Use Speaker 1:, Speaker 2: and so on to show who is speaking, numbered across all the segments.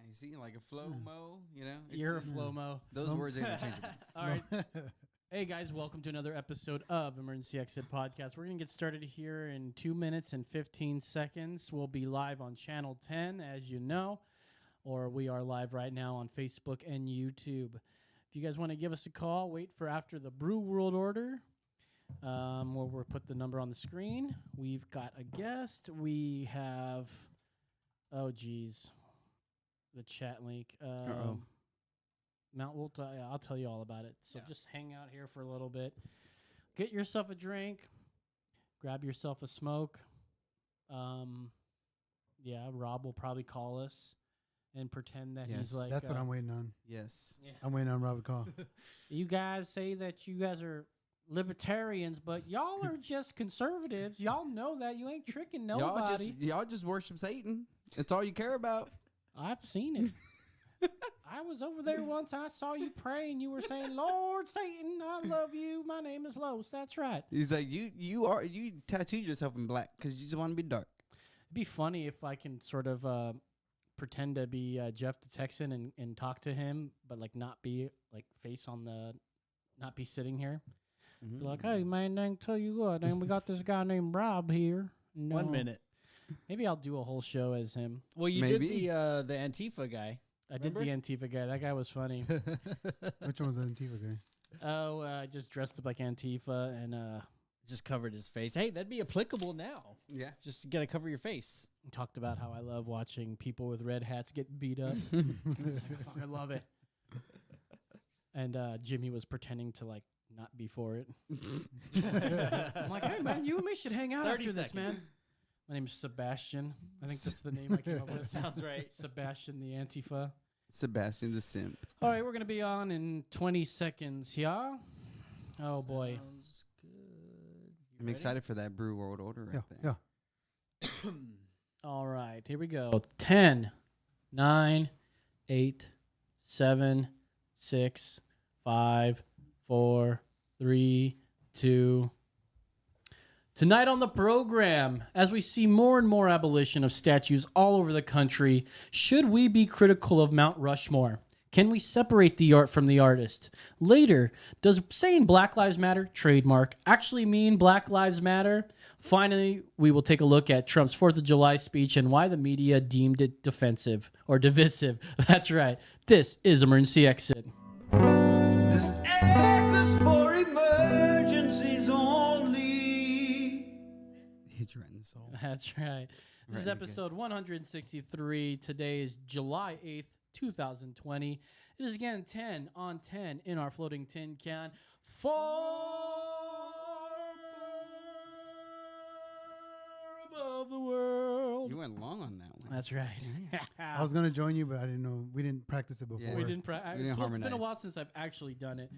Speaker 1: You see, like a flow-mo, you know?
Speaker 2: You're a flow-mo.
Speaker 1: Those words are interchangeable.
Speaker 2: All right. Hey, guys, welcome to another episode of Emergency Exit Podcast. We're going to get started here in 2 minutes and 15 seconds. We'll be live on Channel 10, as you know, or we are live right now on Facebook and YouTube. If you guys want to give us a call, wait for after the Brew World Order, where we'll put the number on the screen. We've got a guest. We have, oh, geez, the chat link. I'll tell you all about it. So just hang out here for a little bit. Get yourself a drink. Grab yourself a smoke. Rob will probably call us and pretend that he's like...
Speaker 3: That's what I'm waiting on.
Speaker 1: Yes.
Speaker 2: Yeah.
Speaker 3: I'm waiting on Rob to call.
Speaker 2: You guys say that you guys are libertarians, but y'all are just conservatives. Y'all know that. You ain't tricking nobody.
Speaker 1: Y'all just worship Satan. That's all you care about.
Speaker 2: I've seen it. I was over there once. I saw you pray, and you were saying, "Lord Satan, I love you. My name is Los." That's right.
Speaker 1: He's like, you tattooed yourself in black because you just want to be dark.
Speaker 2: It'd be funny if I can sort of pretend to be Jeff the Texan and talk to him, but like not be like not be sitting here.
Speaker 1: Mm-hmm.
Speaker 2: Be like, "Hey man, I can tell you what, and we got this guy named Rob here." No.
Speaker 4: 1 minute.
Speaker 2: Maybe I'll do a whole show as him.
Speaker 4: Well, you
Speaker 1: Maybe.
Speaker 4: did the Antifa guy.
Speaker 2: I did the Antifa guy. That guy was funny.
Speaker 3: Which one was the Antifa guy?
Speaker 2: Oh, I just dressed up like Antifa and
Speaker 4: Just covered his face. Hey, that'd be applicable now.
Speaker 1: Yeah.
Speaker 4: Just gotta cover your face.
Speaker 2: talked about how I love watching people with red hats get beat up. I fucking love it. And Jimmy was pretending to like not be for it. I'm like, hey man, you and me should hang out
Speaker 4: 30
Speaker 2: after
Speaker 4: seconds.
Speaker 2: this, man. My name is Sebastian. I think that's the name I came up with.
Speaker 4: Sounds right.
Speaker 2: Sebastian the Antifa.
Speaker 1: Sebastian the Simp.
Speaker 2: All right, we're going to be on in 20 seconds, yeah? Oh, boy.
Speaker 4: Sounds good.
Speaker 1: I'm excited for that Brew World Order right there.
Speaker 3: Yeah.
Speaker 2: All right, here we go. 10, 9, 8, 7, 6, 5, 4, 3, 2. Tonight on the program, as we see more and more abolition of statues all over the country, should we be critical of Mount Rushmore? Can we separate the art from the artist? Later, does saying Black Lives Matter, trademark, actually mean Black Lives Matter? Finally, we will take a look at Trump's 4th of July speech and why the media deemed it defensive or divisive. That's right. This is Emergency Exit.
Speaker 5: This exit's for emergencies only.
Speaker 1: Hit you right in the soul.
Speaker 2: That's right. This
Speaker 1: Right,
Speaker 2: is
Speaker 1: you're
Speaker 2: episode 163. Today is July 8th, 2020. It is again 10 on 10 in our floating tin can. Far above the world.
Speaker 1: You went long on that one.
Speaker 2: That's right.
Speaker 3: I was going to join you, but I didn't know. We didn't practice it before.
Speaker 1: Yeah.
Speaker 2: We didn't
Speaker 1: We didn't
Speaker 2: it's been a
Speaker 1: harmonize.
Speaker 2: while since I've actually done it.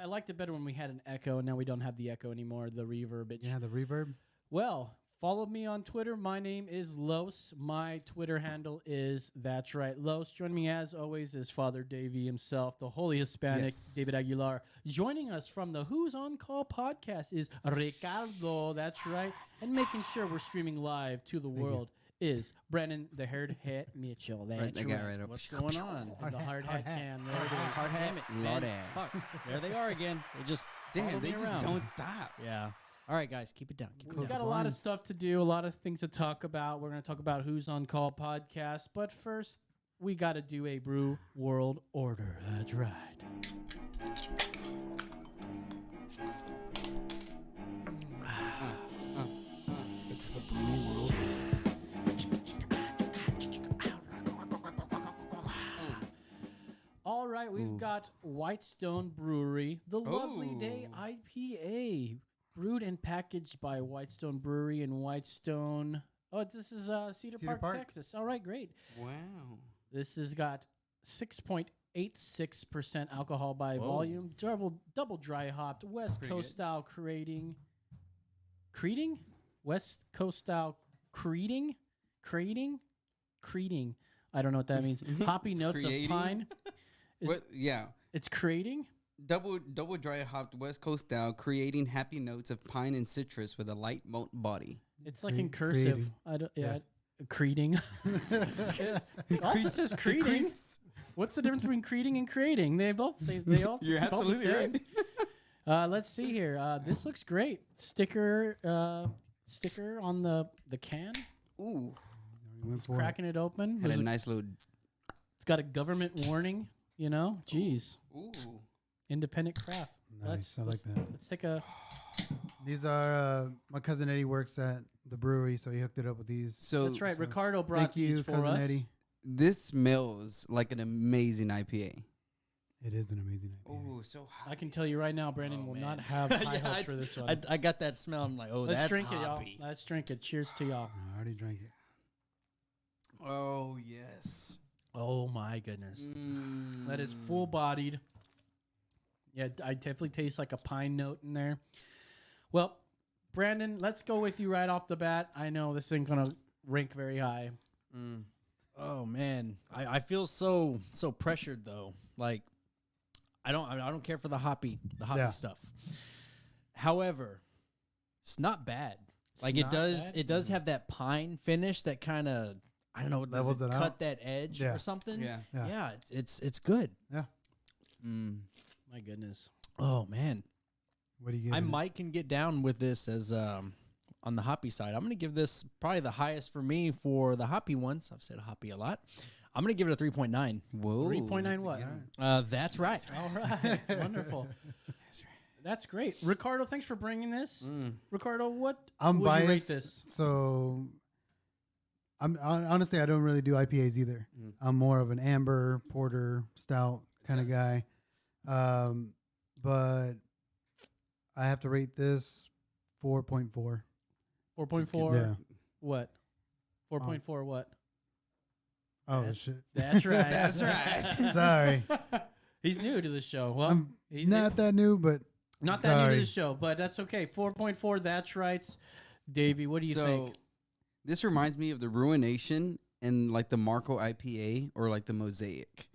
Speaker 2: I liked it better when we had an echo, and now we don't have the echo anymore, the reverb.
Speaker 3: Yeah, the reverb.
Speaker 2: Well, follow me on Twitter. My name is Los. My Twitter handle is That's Right Los. Joining me as always is Father Davey himself, the holy Hispanic
Speaker 1: Yes.
Speaker 2: David Aguilar. Joining us from the Who's on Call podcast is Ricardo. That's right. And making sure we're streaming live to the world is Brennan the Hard Hat Mitchell. That's
Speaker 1: Right, that guy right up.
Speaker 4: What's going on?
Speaker 2: And the hard hat cam. There it is.
Speaker 4: Hard hat.
Speaker 1: Damn it,
Speaker 4: man.
Speaker 1: Lord ass.
Speaker 4: Fuck. There they are again. They just
Speaker 1: Damn,
Speaker 4: follow
Speaker 1: they
Speaker 4: me
Speaker 1: just
Speaker 4: around.
Speaker 1: don't stop.
Speaker 4: Yeah. All right, guys, keep it down. Keep it
Speaker 2: We've
Speaker 4: down.
Speaker 2: got a lot of stuff to do, a lot of things to talk about. We're going to talk about Who's on Call podcast. But first, we got to do a Brew World Order. That's right.
Speaker 3: It's the Brew World.
Speaker 2: All right, we've got Whitestone Brewery, the Lovely Day
Speaker 1: Ooh.
Speaker 2: IPA, brewed and packaged by Whitestone Brewery in Whitestone. Oh, this is Cedar Park,
Speaker 3: Park.
Speaker 2: Texas. All right, great.
Speaker 1: Wow.
Speaker 2: This has got 6.86% alcohol by
Speaker 4: Whoa.
Speaker 2: volume, double dry hopped, West
Speaker 1: pretty
Speaker 2: Coast
Speaker 1: good.
Speaker 2: style creating, West Coast style creating. I don't know what that means. Hoppy notes
Speaker 1: Creating?
Speaker 2: of pine.
Speaker 1: What? Yeah.
Speaker 2: It's creating.
Speaker 1: Double dry hopped West Coast style, creating happy notes of pine and citrus with a light malt body.
Speaker 2: It's like in cursive.
Speaker 3: Creating.
Speaker 2: I don't.
Speaker 3: Yeah.
Speaker 2: Creeding. It also says creeding. What's the difference between creeding and creating? They both say they all.
Speaker 1: You're
Speaker 2: spell the
Speaker 1: absolutely
Speaker 2: same.
Speaker 1: right.
Speaker 2: Let's see here. This looks great. Sticker on the can.
Speaker 1: Ooh,
Speaker 3: Went for it.
Speaker 2: Cracking it open.
Speaker 1: had a
Speaker 2: There's a-
Speaker 1: nice little.
Speaker 2: It's got a government warning. You know, jeez,
Speaker 1: Ooh,
Speaker 2: independent craft.
Speaker 3: Nice. I like that.
Speaker 2: Let's take a.
Speaker 3: These are my cousin Eddie works at the brewery, so he hooked it up with these.
Speaker 1: so
Speaker 2: That's right.
Speaker 3: so
Speaker 2: Ricardo brought
Speaker 3: Thank
Speaker 2: these
Speaker 3: you,
Speaker 2: for
Speaker 3: cousin
Speaker 2: us.
Speaker 3: Eddie.
Speaker 1: this smells like an amazing IPA.
Speaker 3: It is an amazing IPA.
Speaker 1: Oh, so hot.
Speaker 2: I can tell you right now, Brandon
Speaker 4: Oh,
Speaker 2: will
Speaker 4: man.
Speaker 2: not have high
Speaker 4: Yeah,
Speaker 2: hopes for this one.
Speaker 4: I got that smell. I'm like, oh,
Speaker 2: Let's
Speaker 4: that's
Speaker 2: drink it, y'all.
Speaker 4: hoppy.
Speaker 2: Let's drink it. Cheers to y'all.
Speaker 3: I already drank it.
Speaker 1: Oh yes.
Speaker 2: Oh my goodness.
Speaker 1: Mm.
Speaker 2: That is full bodied. Yeah, I definitely taste like a pine note in there. Well, Brandon, let's go with you right off the bat. I know this ain't gonna rank very high.
Speaker 1: Mm.
Speaker 4: Oh man, I feel so pressured though. Like I don't care for the hoppy
Speaker 3: Yeah.
Speaker 4: stuff. However, it's not bad.
Speaker 2: It's
Speaker 4: Like
Speaker 2: not bad?
Speaker 4: it does have that pine finish that kind of I don't know, does
Speaker 3: Levels
Speaker 4: it
Speaker 3: it
Speaker 4: cut
Speaker 3: out?
Speaker 4: that edge
Speaker 3: Yeah.
Speaker 4: or something?
Speaker 1: Yeah.
Speaker 3: Yeah.
Speaker 4: Yeah, it's good.
Speaker 1: Mm.
Speaker 2: My goodness.
Speaker 4: Oh man,
Speaker 3: What do you get?
Speaker 4: I might can get down with this as on the hoppy side. I'm gonna give this probably the highest for me for the hoppy ones. I've said hoppy a lot. I'm gonna give it a 3.9.
Speaker 1: Whoa.
Speaker 2: 3.9
Speaker 1: that's a
Speaker 2: what?
Speaker 1: good one.
Speaker 4: That's right.
Speaker 2: All right. Wonderful. That's great. Ricardo, thanks for bringing this.
Speaker 1: Mm.
Speaker 2: Ricardo, what
Speaker 3: I'm
Speaker 2: would
Speaker 3: biased.
Speaker 2: you rate this?
Speaker 3: So, honestly, I don't really do IPAs either.
Speaker 1: Mm.
Speaker 3: I'm more of an amber, porter, stout kind of guy. But I have to rate this 4.4.
Speaker 2: 4.4.
Speaker 3: Yeah.
Speaker 2: What? 4.4 what?
Speaker 3: Oh
Speaker 2: That-
Speaker 3: shit.
Speaker 2: That's right.
Speaker 1: That's right.
Speaker 3: Sorry.
Speaker 2: He's new to the show. Well,
Speaker 3: I'm
Speaker 2: he's
Speaker 3: not that new, but
Speaker 2: not that new to
Speaker 3: sorry.
Speaker 2: the show, but that's okay. 4.4, that's right. Davey, what do you think?
Speaker 1: This reminds me of the Ruination and like the Marco IPA or like the Mosaic.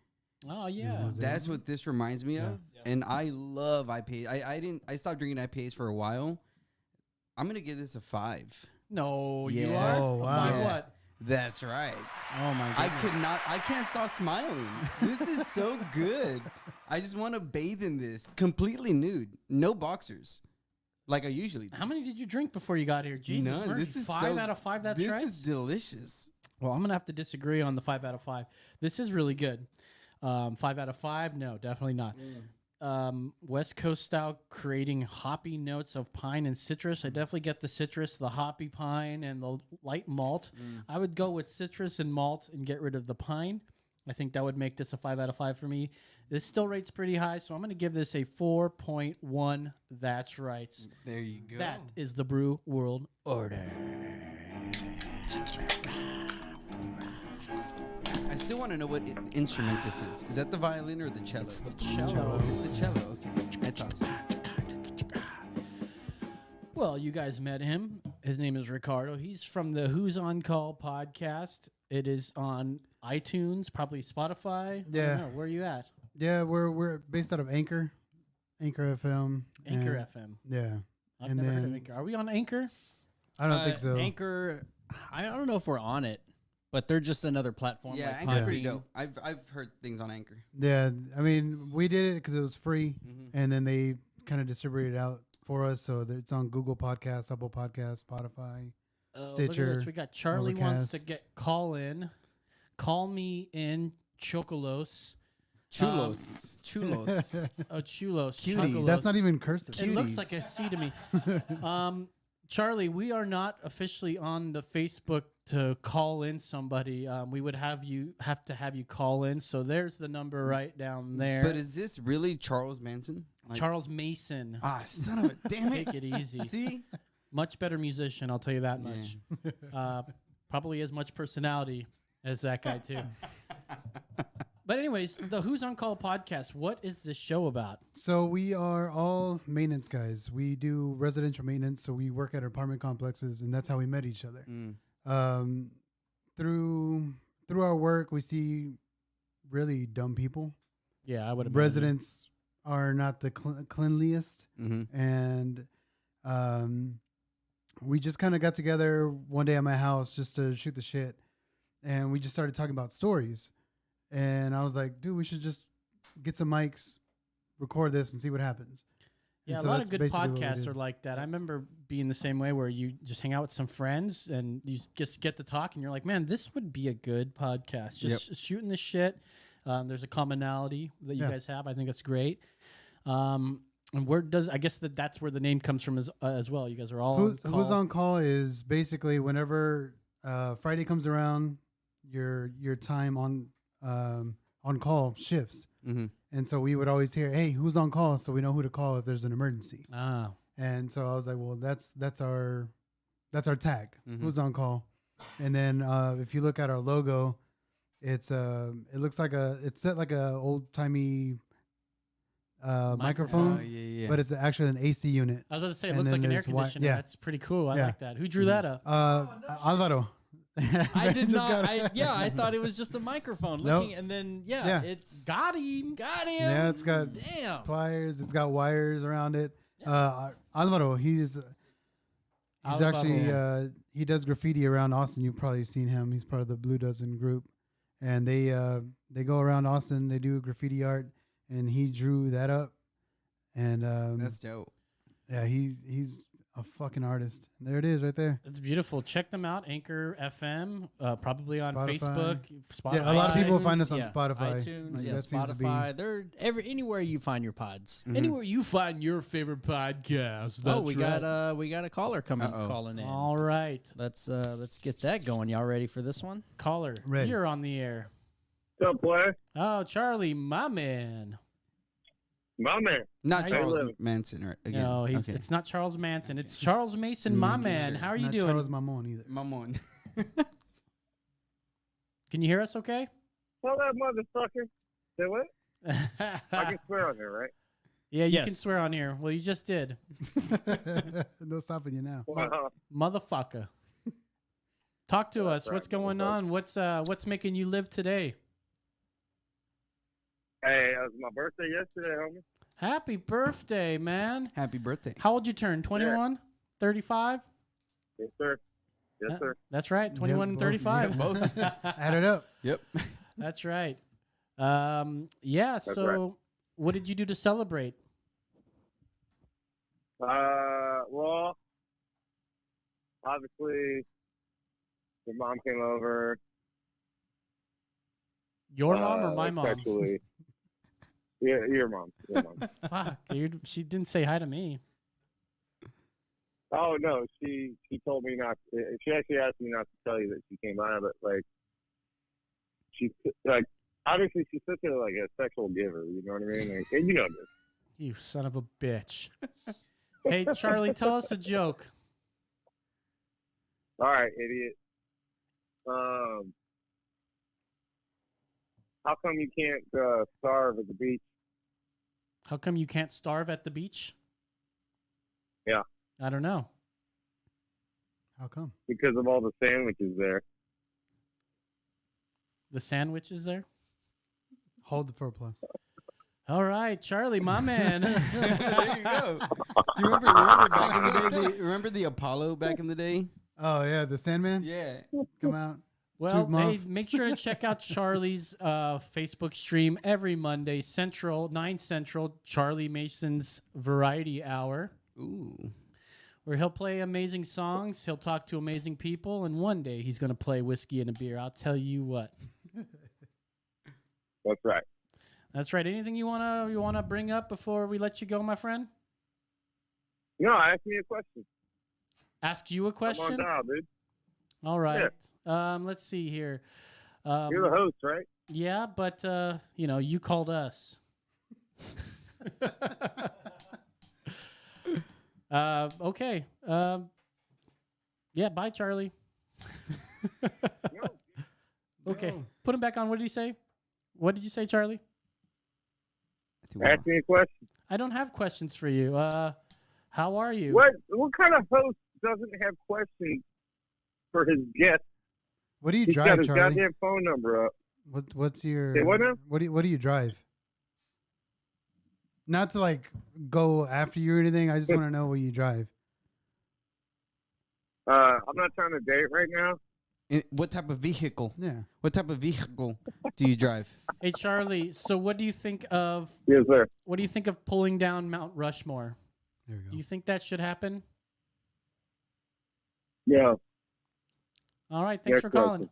Speaker 2: Oh, yeah.
Speaker 3: Mosaic.
Speaker 1: That's what this reminds me
Speaker 3: Yeah.
Speaker 1: of. And I love IPAs. I stopped drinking IPAs for a while. I'm gonna give this a 5.
Speaker 2: No, you
Speaker 1: Yeah.
Speaker 2: are?
Speaker 3: Oh,
Speaker 2: A
Speaker 3: wow.
Speaker 2: 5 what?
Speaker 1: That's right.
Speaker 2: Oh, my goodness.
Speaker 1: I can't stop smiling. This is so good. I just want to bathe in this completely nude. No boxers. Like I usually do.
Speaker 2: How many did you drink before you got here? Jesus,
Speaker 1: None.
Speaker 2: mercy.
Speaker 1: This is
Speaker 2: 5
Speaker 1: so-
Speaker 2: out of 5, that's
Speaker 1: This
Speaker 2: right?
Speaker 1: is delicious.
Speaker 2: Well, I'm going to have to disagree on the 5 out of 5. This is really good. 5 out of 5? No, definitely not. West Coast style, creating hoppy notes of pine and citrus. I definitely get the citrus, the hoppy pine, and the light malt. I would go with citrus and malt and get rid of the pine. I think that would make this a 5 out of 5 for me. This still rates pretty high, so I'm going to give this a 4.1. That's right.
Speaker 1: There you go.
Speaker 2: That is the Brew World Order.
Speaker 1: I still want to know what instrument this is. Is that the violin or the cello? It's the
Speaker 2: cello.
Speaker 1: It's the cello. Okay, I thought so.
Speaker 2: Well, you guys met him. His name is Ricardo. He's from the Who's On Call podcast. It is on iTunes, probably Spotify. I don't
Speaker 3: Yeah.
Speaker 2: know. Where are you at?
Speaker 3: Yeah, we're based out of Anchor FM.
Speaker 2: Anchor
Speaker 3: and-
Speaker 2: FM.
Speaker 3: Yeah.
Speaker 2: I've
Speaker 3: And
Speaker 2: never heard of
Speaker 3: then-
Speaker 2: Anchor. Are we on Anchor?
Speaker 3: I don't think so.
Speaker 4: Anchor, I don't know if we're on it, but they're just another platform.
Speaker 1: Yeah,
Speaker 4: like
Speaker 1: Anchor's pretty
Speaker 4: Podbean.
Speaker 1: dope. I've heard things on Anchor.
Speaker 3: Yeah, I mean, we did it because it was free,
Speaker 1: Mhm.
Speaker 3: and then they kind of distributed it out for us, so that it's on Google Podcasts, Apple Podcasts, Spotify.
Speaker 2: Look at
Speaker 3: Stitcher,
Speaker 2: this. We got Charlie wants
Speaker 3: Overcast.
Speaker 2: to get call in. Call me in Chocolos.
Speaker 1: Chulos. Chulos.
Speaker 2: Oh, Chulos.
Speaker 1: Cuties.
Speaker 2: Chocolos.
Speaker 3: That's not even cursive.
Speaker 2: It looks
Speaker 1: Cuties.
Speaker 2: like a C to me. Charlie, we are not officially on the Facebook to call in somebody. We would have to have you call in. So there's the number right down there.
Speaker 1: But is this really Charles Manson? Like-
Speaker 2: Charles Mason.
Speaker 1: son of a damn it.
Speaker 2: Take it easy.
Speaker 1: See?
Speaker 2: Much better musician, I'll tell you that much. Probably as much personality as that guy too. But anyways, the Who's On Call podcast, what is this show about?
Speaker 3: So we are all maintenance guys. We do residential maintenance, so we work at apartment complexes, and that's how we met each other.
Speaker 1: Mm.
Speaker 3: Through our work, we see really dumb people.
Speaker 2: Yeah, I would have
Speaker 3: Residents are not the cleanliest,
Speaker 1: Mm-hmm.
Speaker 3: and we just kind of got together one day at my house just to shoot the shit, and we just started talking about stories. And I was like, dude, we should just get some mics, record this, and see what happens.
Speaker 2: Yeah,
Speaker 3: And
Speaker 2: a
Speaker 3: so
Speaker 2: lot
Speaker 3: that's
Speaker 2: of good
Speaker 3: basically what we
Speaker 2: podcasts
Speaker 3: did.
Speaker 2: are like that. I remember being the same way where you just hang out with some friends and you just get to talk and you're like, man, this would be a good podcast. Just shooting the shit. There's a commonality that you
Speaker 3: Yeah.
Speaker 2: guys have. I think that's great. And where does I guess that's where the name comes from as well. You guys are all
Speaker 3: Who's on call is basically whenever Friday comes around, your time on call shifts.
Speaker 1: Mm-hmm.
Speaker 3: And so we would always hear, hey, who's on call? So we know who to call if there's an emergency.
Speaker 2: Ah,
Speaker 3: And so I was like, well, that's our tag.
Speaker 1: Mhm.
Speaker 3: Who's on call? And then if you look at our logo, it's it looks like it's set like a old timey microphone,
Speaker 1: yeah.
Speaker 3: but it's actually an AC unit.
Speaker 2: I was going to say it
Speaker 3: And
Speaker 2: looks
Speaker 3: then
Speaker 2: like an air
Speaker 3: there's wi-
Speaker 2: conditioner.
Speaker 3: yeah.
Speaker 2: That's pretty cool. I
Speaker 3: Yeah.
Speaker 2: like that. Who drew that up?
Speaker 3: Alvaro.
Speaker 4: I did
Speaker 3: Just
Speaker 4: not.
Speaker 3: got-
Speaker 4: I thought it was just a microphone.
Speaker 3: Nope.
Speaker 4: Looking, and then
Speaker 3: Yeah.
Speaker 4: it's
Speaker 2: Got him.
Speaker 4: got him.
Speaker 3: Yeah, it's got
Speaker 4: Damn.
Speaker 3: pliers. It's got wires around it. Alvaro, he's
Speaker 2: Alvaro.
Speaker 3: actually he does graffiti around Austin. You've probably seen him. He's part of the Blue Dozen group, and they go around Austin. They do graffiti art, and he drew that up. And
Speaker 1: That's dope.
Speaker 3: yeah, he's a fucking artist. There it is, right there.
Speaker 2: It's beautiful. Check them out. Anchor FM, probably on
Speaker 3: Spotify.
Speaker 2: Facebook, Spotify.
Speaker 3: Yeah, a lot of people find us on
Speaker 4: Yeah,
Speaker 3: Spotify.
Speaker 4: iTunes,
Speaker 3: Like,
Speaker 4: yeah,
Speaker 3: that seems to be-
Speaker 4: Spotify. They're anywhere you find your pods.
Speaker 1: Mhm.
Speaker 2: Anywhere you find your favorite podcast.
Speaker 4: Oh, we got a caller coming
Speaker 1: Uh-oh.
Speaker 4: calling in.
Speaker 2: All right,
Speaker 4: Let's get that going. Y'all ready for this one?
Speaker 2: caller,
Speaker 3: Ready.
Speaker 2: you're on the air.
Speaker 6: What's up, boy?
Speaker 2: Oh, Charlie, my man.
Speaker 6: My man.
Speaker 1: Not
Speaker 2: How you
Speaker 1: Charles
Speaker 6: doing?
Speaker 1: Manson, right? Again.
Speaker 2: No,
Speaker 1: Okay.
Speaker 2: it's not Charles Manson. It's Charles Mason, my man. How are you
Speaker 3: Not
Speaker 2: doing?
Speaker 3: Charles Mamon either.
Speaker 1: Mamon.
Speaker 2: Can you hear us? Okay.
Speaker 6: Tell that motherfucker. Say what? I can swear on here, right?
Speaker 2: Yeah, you can
Speaker 4: Yes.
Speaker 2: swear on here. Well, you just did,
Speaker 3: No stopping you now.
Speaker 2: motherfucker. Talk to us.
Speaker 6: right,
Speaker 2: What's going
Speaker 6: motherfucker.
Speaker 2: on? What's making you live today?
Speaker 6: Hey, it was my birthday yesterday, homie.
Speaker 2: Happy birthday, man.
Speaker 1: Happy birthday.
Speaker 2: How old you turn? 21? 35?
Speaker 6: Yes, sir. Yes, sir.
Speaker 2: That's right. 21 and
Speaker 3: both.
Speaker 2: 35.
Speaker 1: Yeah, both.
Speaker 3: Add it up.
Speaker 1: Yep.
Speaker 2: That's right. Yeah, so
Speaker 6: right.
Speaker 2: what did you do to celebrate?
Speaker 6: Well, obviously, your mom came over.
Speaker 2: Your mom or my mom?
Speaker 6: Sexually. Yeah, your mom. Your mom.
Speaker 2: Fuck, dude. She didn't say hi to me.
Speaker 6: Oh no, she told me not. She actually asked me not to tell you that she came by, but like, she like obviously she's such a sexual giver. You know what I mean? Like, and you know this.
Speaker 2: You son of a bitch. Hey, Charlie, tell us a joke.
Speaker 6: All right, idiot. How come you can't starve at the beach?
Speaker 2: How come you can't starve at the beach?
Speaker 6: Yeah.
Speaker 2: I don't know.
Speaker 3: How come?
Speaker 6: Because of all the sandwiches there.
Speaker 2: The sandwich is there?
Speaker 3: Hold for applause.
Speaker 2: All right, Charlie, my man.
Speaker 1: There you go. You remember back in the day? Remember the Apollo back in the day?
Speaker 3: Oh yeah, the Sandman.
Speaker 1: Yeah.
Speaker 3: Come out.
Speaker 2: Well,
Speaker 3: Sweet
Speaker 2: hey,
Speaker 3: muff.
Speaker 2: make sure to check out Charlie's Facebook stream every Monday, 9 Central, Charlie Mason's Variety Hour,
Speaker 1: Ooh.
Speaker 2: where he'll play amazing songs, he'll talk to amazing people, and one day he's going to play whiskey and a beer. I'll tell you what.
Speaker 6: That's right.
Speaker 2: That's right. Anything you wanna bring up before we let you go, my friend?
Speaker 6: No, ask me a question.
Speaker 2: Ask you a
Speaker 6: I'm
Speaker 2: question?
Speaker 6: on dial, dude.
Speaker 2: All right. Let's see here.
Speaker 6: You're the host, right?
Speaker 2: Yeah, but you called us. Okay. Yeah, bye, Charlie. Okay.
Speaker 3: No.
Speaker 2: Put him back on. What did he say? What did you say, Charlie?
Speaker 6: Ask me a question.
Speaker 2: I don't have questions for you. How are you?
Speaker 6: What kind of host doesn't have questions for his guests?
Speaker 3: What do you
Speaker 6: He's got
Speaker 3: drive,
Speaker 6: his
Speaker 3: Charlie?
Speaker 6: goddamn phone number up.
Speaker 3: What's your?
Speaker 6: Say what now?
Speaker 3: What do you drive? Not to like go after you or anything. I just want to know what you drive.
Speaker 6: I'm not trying to date right now.
Speaker 1: What type of vehicle?
Speaker 3: Yeah.
Speaker 1: What type of vehicle do you drive?
Speaker 2: Hey, Charlie. So, what do you think of
Speaker 6: Yes, sir.
Speaker 2: pulling down Mount Rushmore?
Speaker 3: There we go.
Speaker 2: Do you think that should happen?
Speaker 6: Yeah.
Speaker 2: All right. Thanks
Speaker 6: Yes,
Speaker 2: for calling.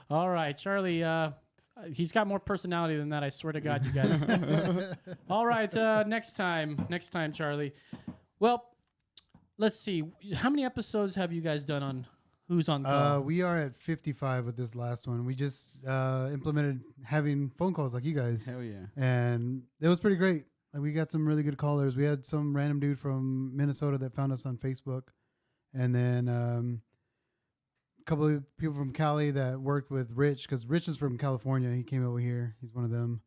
Speaker 2: All right, Charlie. He's got more personality than that. I swear to God, you guys. All right. Next time, Charlie. Well, let's see. How many episodes have you guys done on Who's on Call?
Speaker 3: We are at 55 with this last one. We just implemented having phone calls like you guys,
Speaker 1: Hell yeah.
Speaker 3: and it was pretty great. Like, we got some really good callers. We had some random dude from Minnesota that found us on Facebook, and then a couple of people from Cali that worked with Rich, because Rich is from California. He came over here. He's one of them,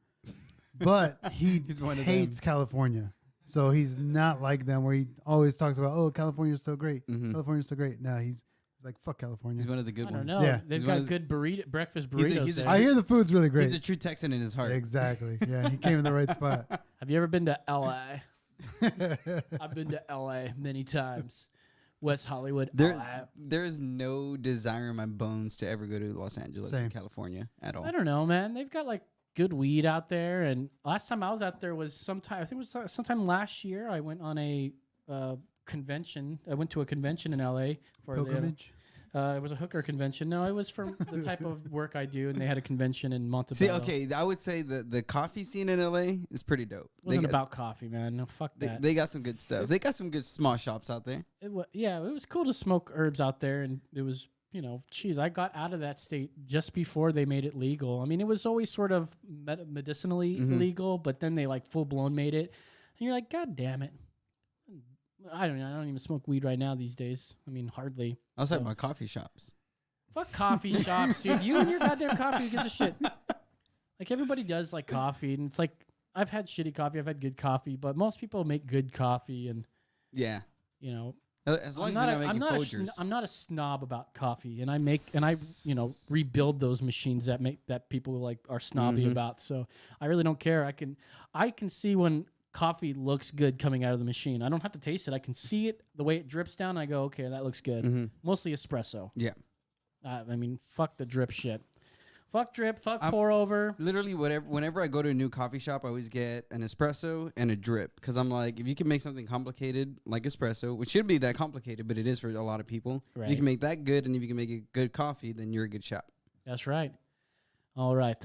Speaker 3: but
Speaker 1: He's one of
Speaker 3: hates California. So he's not like them, where he always talks about, oh, California's so great.
Speaker 1: Mhm.
Speaker 3: California's so great. No, he's like, fuck California.
Speaker 1: He's one of the good
Speaker 2: I don't
Speaker 1: ones.
Speaker 2: know.
Speaker 3: Yeah.
Speaker 2: They've
Speaker 1: He's one
Speaker 2: got
Speaker 1: of
Speaker 2: good breakfast
Speaker 1: He's a-
Speaker 2: burritos
Speaker 1: he's a
Speaker 2: there.
Speaker 3: I hear the food's really great.
Speaker 1: He's a true Texan in his heart.
Speaker 3: Exactly. Yeah, he came in the right spot.
Speaker 2: Have you ever been to L.A.? I've been to L.A. many times. West Hollywood, LA.
Speaker 1: There is no desire in my bones to ever go to Los Angeles
Speaker 3: Same.
Speaker 1: or California at all.
Speaker 2: I don't know, man. They've got like good weed out there. And last time I was out there was sometime, I think it was sometime last year. I went on a convention. I went to a convention in LA for
Speaker 3: Pilgrimage.
Speaker 2: it was a hooker convention. No, it was for the type of work I do, and they had a convention in
Speaker 1: See,
Speaker 2: Montebello.
Speaker 1: okay, I would say the coffee scene in LA is pretty dope.
Speaker 2: It wasn't about coffee, man. No, fuck that.
Speaker 1: They got some good stuff. They got some good small shops out there.
Speaker 2: It was cool to smoke herbs out there, and it was, geez, I got out of that state just before they made it legal. I mean, it was always sort of medicinally legal, but then they like full blown made it, and you're like, God damn it! I don't even smoke weed right now these days. I mean, hardly.
Speaker 1: I was talking about coffee shops.
Speaker 2: Fuck coffee shops, dude. You and your goddamn coffee, who gives a shit? Like, everybody does like coffee, and it's like, I've had shitty coffee, I've had good coffee, but most people make good coffee, and
Speaker 1: Yeah. As long
Speaker 2: I'm
Speaker 1: as
Speaker 2: not
Speaker 1: you're not making Folgers.
Speaker 2: I'm not a snob about coffee, and I rebuild those machines that people like are snobby about. So I really don't care. I can see when coffee looks good coming out of the machine. I don't have to taste it. I can see it the way it drips down. I go, okay, that looks good. Mostly espresso.
Speaker 1: Yeah.
Speaker 2: I mean, fuck the drip shit. Fuck drip. Fuck pour over.
Speaker 1: Literally, whenever I go to a new coffee shop, I always get an espresso and a drip, because I'm like, if you can make something complicated like espresso, which shouldn't be that complicated, but it is for a lot of people. If
Speaker 2: Right.
Speaker 1: you can make that good, and if you can make a good coffee, then you're a good shop.
Speaker 2: That's right. All right.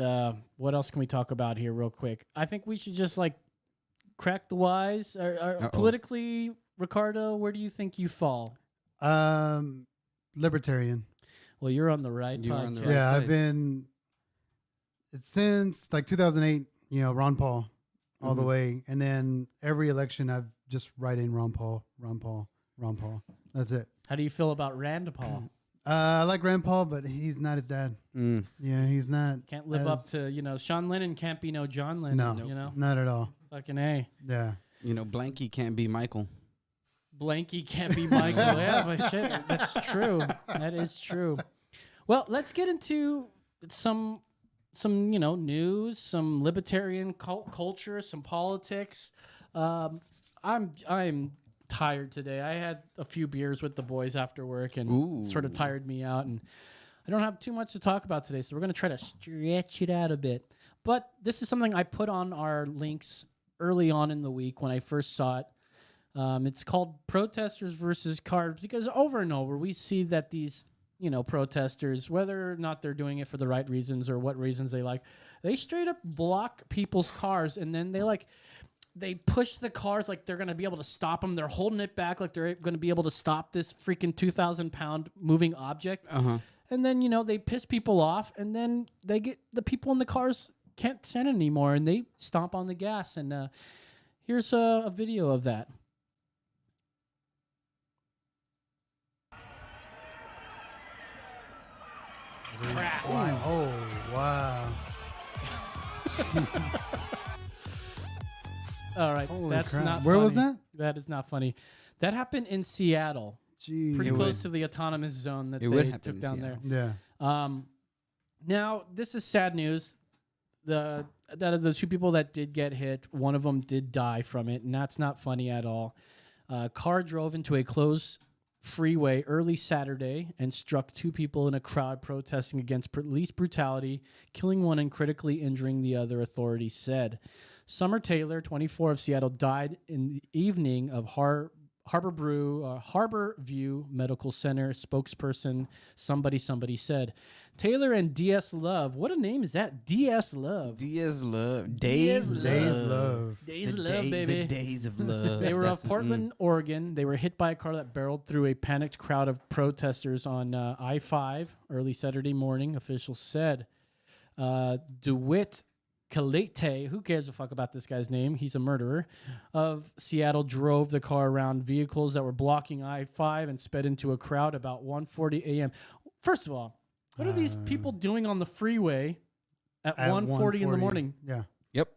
Speaker 2: What else can we talk about here real quick? I think we should just like crack the wise. Politically, Ricardo, where do you think you fall?
Speaker 3: Libertarian.
Speaker 2: Well, you're on the right
Speaker 1: You are
Speaker 2: podcast.
Speaker 1: on the right
Speaker 3: Yeah,
Speaker 1: side.
Speaker 3: I've been. It's since like 2008. Ron Paul, all the way, and then every election I've just write in Ron Paul, Ron Paul, Ron Paul. That's it.
Speaker 2: How do you feel about Rand Paul?
Speaker 3: I like Rand Paul, but he's not his dad. Yeah, he's not.
Speaker 2: Can't live up to, Sean Lennon can't be no John Lennon.
Speaker 3: No, not at all.
Speaker 2: Fucking A.
Speaker 3: Yeah.
Speaker 1: Blanky can't be Michael.
Speaker 2: Blanky can't be Michael. Yeah, but shit, that's true. That is true. Well, let's get into some news, some libertarian culture, some politics. I'm tired today. I had a few beers with the boys after work, and sort of tired me out, and I don't have too much to talk about today, so we're going to try to stretch it out a bit. But this is something I put on our links early on in the week when I first saw it. It's called Protesters versus Carbs, because over and over we see that these protesters, whether or not they're doing it for the right reasons or what reasons they like, they straight up block people's cars, and then they push the cars like they're going to be able to stop them. They're holding it back like they're going to be able to stop this freaking 2,000-pound moving object. And then, they piss people off, and then they get the people in the cars can't stand it anymore, and they stomp on the gas. And here's a video of that.
Speaker 3: Oh, wow.
Speaker 2: All right,
Speaker 3: Holy
Speaker 2: that's
Speaker 3: crap.
Speaker 2: not
Speaker 3: Where was
Speaker 2: funny.
Speaker 3: that?
Speaker 2: That is not funny. That happened in Seattle,
Speaker 3: Jeez.
Speaker 2: pretty close to the autonomous zone that
Speaker 1: It would
Speaker 2: they
Speaker 1: happen
Speaker 2: took
Speaker 1: in
Speaker 2: down there.
Speaker 1: Seattle.
Speaker 3: Yeah.
Speaker 2: Now, this is sad news. The two people that did get hit, one of them did die from it, and that's not funny at all. Car drove into a closed freeway early Saturday and struck 2 people in a crowd protesting against police brutality, killing one and critically injuring the other, authorities said. Summer Taylor, 24, of Seattle, died in the evening of Harbor View Medical Center. Spokesperson somebody said. Taylor and DS Love. What a name is that? DS Love.
Speaker 1: DS Love.
Speaker 2: Days
Speaker 3: Love.
Speaker 2: Days
Speaker 1: The
Speaker 2: of Love,
Speaker 1: day-
Speaker 2: baby.
Speaker 1: The days of love.
Speaker 2: They were
Speaker 1: That's
Speaker 2: of Portland, Oregon. They were hit by a car that barreled through a panicked crowd of protesters on I-5 early Saturday morning, officials said. DeWitt Kalete, who cares a fuck about this guy's name? He's a murderer, of Seattle drove the car around vehicles that were blocking I-5 and sped into a crowd about 1:40 a.m. First of all, what are these people doing on the freeway at 1:40 in the morning?
Speaker 3: Yeah.
Speaker 1: Yep.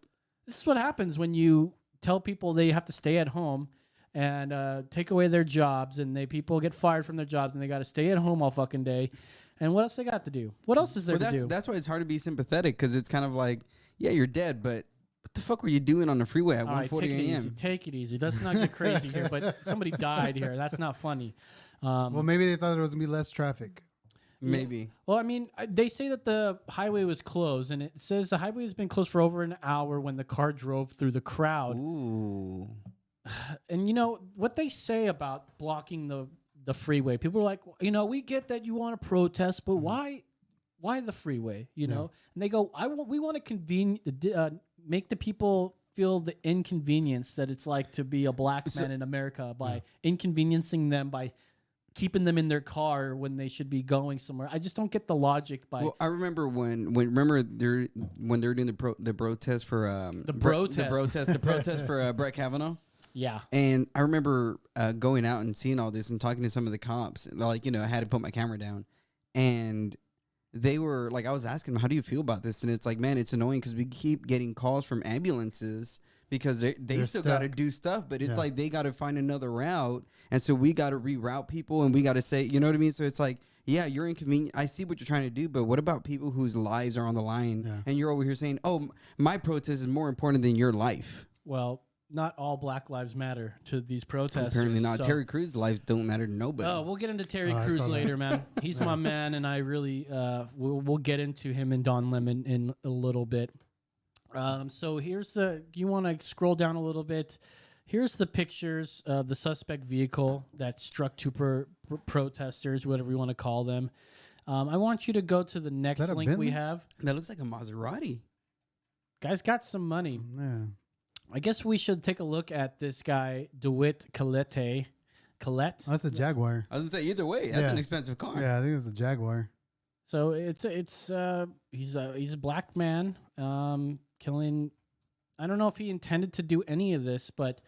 Speaker 2: This is what happens when you tell people they have to stay at home and take away their jobs, and people get fired from their jobs, and they got to stay at home all fucking day. And what else they got to do? What else is there to do?
Speaker 1: That's why it's hard to be sympathetic, because it's kind of like, yeah, you're dead, but what the fuck were you doing on the freeway at
Speaker 2: All right,
Speaker 1: 1:40 a.m.?
Speaker 2: Take it easy. Let's not get crazy here, but somebody died here. That's not funny.
Speaker 3: Well, maybe they thought there was gonna be less traffic.
Speaker 1: Maybe.
Speaker 2: Well, I mean, they say that the highway was closed, and it says the highway has been closed for over an hour when the car drove through the crowd.
Speaker 1: Ooh.
Speaker 2: And you know what they say about blocking the freeway? People are like, we get that you want to protest, but why the freeway? You know? And they go, we want to make the people feel the inconvenience that it's like to be a black man in America by inconveniencing them by keeping them in their car when they should be going somewhere. I just don't get the logic by.
Speaker 1: Well, I remember when they were doing the protest for
Speaker 2: The protest
Speaker 1: for Brett Kavanaugh.
Speaker 2: Yeah.
Speaker 1: And I remember going out and seeing all this and talking to some of the cops. Like, I had to put my camera down, and they were like, I was asking them, how do you feel about this? And it's like, man, it's annoying because we keep getting calls from ambulances because they still got to do stuff, but it's like they got to find another route. And so we got to reroute people, and we got to say, you know what I mean? So it's like, yeah, you're inconvenient. I see what you're trying to do, but what about people whose lives are on the line?
Speaker 3: Yeah.
Speaker 1: And you're over here saying, oh, my protest is more important than your life.
Speaker 2: Well, not all Black Lives Matter to these protesters.
Speaker 1: Apparently not.
Speaker 2: so-
Speaker 1: Terry Crews' lives don't matter to nobody.
Speaker 2: Oh, we'll get into Terry
Speaker 3: Oh, I
Speaker 2: Crews
Speaker 3: saw that.
Speaker 2: later, man. He's my man, and I really we'll get into him and Don Lemon in a little bit. So here's you want to scroll down a little bit. Here's the pictures of the suspect vehicle that struck 2 protesters, whatever you want to call them. I want you to go to the next
Speaker 3: that a
Speaker 2: link we
Speaker 3: Bentley?
Speaker 2: have.
Speaker 1: That looks like a Maserati.
Speaker 2: Guy's got some money.
Speaker 3: Yeah.
Speaker 2: I guess we should take a look at this guy, DeWitt Kalete. Colette?
Speaker 3: Oh, that's a Jaguar.
Speaker 1: I was gonna say either way, that's
Speaker 3: Yeah.
Speaker 1: an expensive car.
Speaker 3: Yeah, I think it's a Jaguar.
Speaker 2: So he's a black man killing. I don't know if he intended to do any of this, but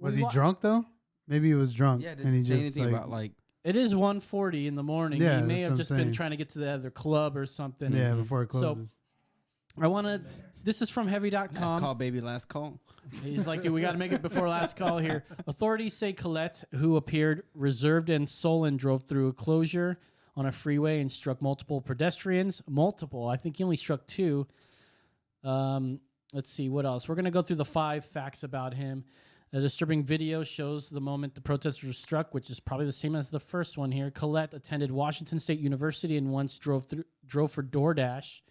Speaker 3: Was he drunk though? Maybe he was drunk.
Speaker 1: Yeah,
Speaker 3: and
Speaker 1: didn't
Speaker 3: he
Speaker 1: say
Speaker 3: just
Speaker 1: anything about like.
Speaker 2: It is 1:40 in the morning.
Speaker 3: Yeah,
Speaker 2: he may
Speaker 3: that's
Speaker 2: have
Speaker 3: what I'm
Speaker 2: just been
Speaker 3: saying.
Speaker 2: trying to get to the other club or something.
Speaker 3: Yeah, before it
Speaker 2: So-
Speaker 3: closes.
Speaker 2: I want to. This is from
Speaker 1: Last
Speaker 2: heavy.com.
Speaker 1: call, baby. Last call.
Speaker 2: He's like, dude, we got to make it before last call here. Authorities say Colette, who appeared reserved and sullen, drove through a closure on a freeway and struck multiple pedestrians. Multiple. I think he only struck 2. Let's see, what else? We're going to go through the 5 facts about him. A disturbing video shows the moment the protesters were struck, which is probably the same as the first one here. Colette attended Washington State University and once drove for DoorDash.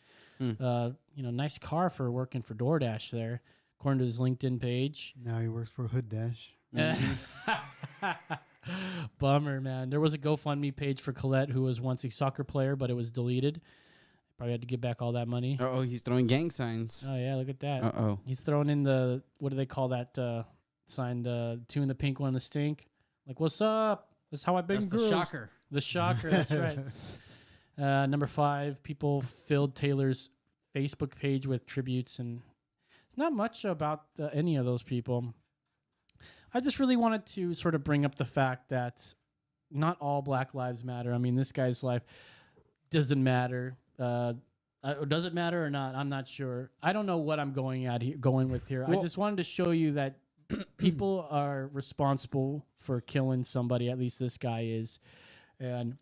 Speaker 2: Nice car for working for DoorDash there, according to his LinkedIn page.
Speaker 3: Now he works for Hood Dash.
Speaker 2: Bummer, man. There was a GoFundMe page for Colette, who was once a soccer player, but it was deleted. Probably had to give back all that money.
Speaker 1: Oh, he's throwing gang signs.
Speaker 2: Oh, yeah, look at that.
Speaker 1: Uh-oh.
Speaker 2: He's throwing in the, what do they call that sign? The 2 in the pink, 1 in the stink. Like, what's up? That's how I bang
Speaker 4: That's the
Speaker 2: girls.
Speaker 4: shocker.
Speaker 2: The shocker, that's right. Number 5, people filled Taylor's Facebook page with tributes, and not much about any of those people. I just really wanted to sort of bring up the fact that not all Black Lives Matter. I mean, this guy's life doesn't matter. Does it matter or not? I'm not sure. I don't know what I'm going with here.
Speaker 1: Well,
Speaker 2: I just wanted to show you that people are responsible for killing somebody. At least this guy is, and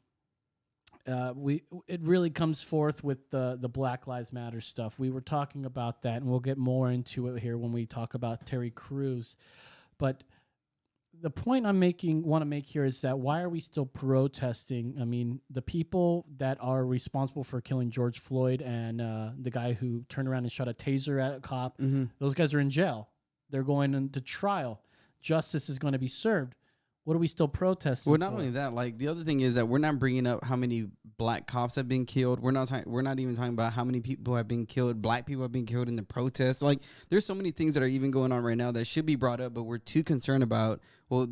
Speaker 2: it really comes forth with the Black Lives Matter stuff. We were talking about that, and we'll get more into it here when we talk about Terry Crews. But the point want to make here is that why are we still protesting? I mean, the people that are responsible for killing George Floyd and the guy who turned around and shot a taser at a cop, those guys are in jail. They're going into trial. Justice is going to be served. What are we still protesting?
Speaker 1: Well, not only that, like the other thing is that we're not bringing up how many black cops have been killed. We're not even talking about how many people have been killed. Black people have been killed in the protests. Like there's so many things that are even going on right now that should be brought up, but we're too concerned about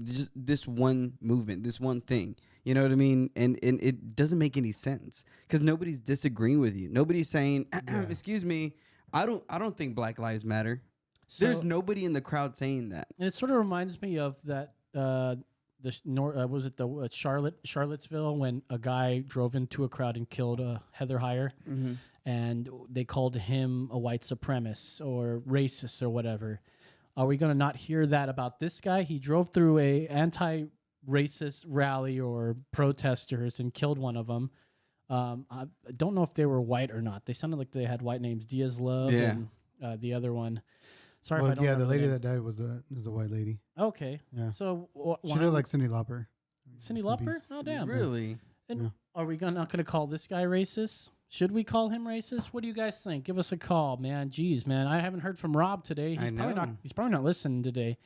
Speaker 1: just this one movement, this one thing. You know what I mean? And it doesn't make any sense because nobody's disagreeing with you. Nobody's saying, "Excuse me, I don't think Black Lives Matter." So, there's nobody in the crowd saying that.
Speaker 2: And it sort of reminds me of that. Charlottesville when a guy drove into a crowd and killed Heather Heyer, and they called him a white supremacist or racist or whatever. Are we going to not hear that about this guy? He drove through a anti-racist rally or protesters and killed one of them. I don't know if they were white or not. They sounded like they had white names. Diaz Love and the other one. Sorry if I don't
Speaker 3: the lady
Speaker 2: name.
Speaker 3: that died was a white lady.
Speaker 2: Okay.
Speaker 3: Yeah.
Speaker 2: So
Speaker 3: she looked like Cyndi Lauper.
Speaker 2: Cyndi Lauper? Oh, damn.
Speaker 1: Really?
Speaker 2: And are we not going to call this guy racist? Should we call him racist? What do you guys think? Give us a call, man. Jeez, man. I haven't heard from Rob today. He's probably not listening today.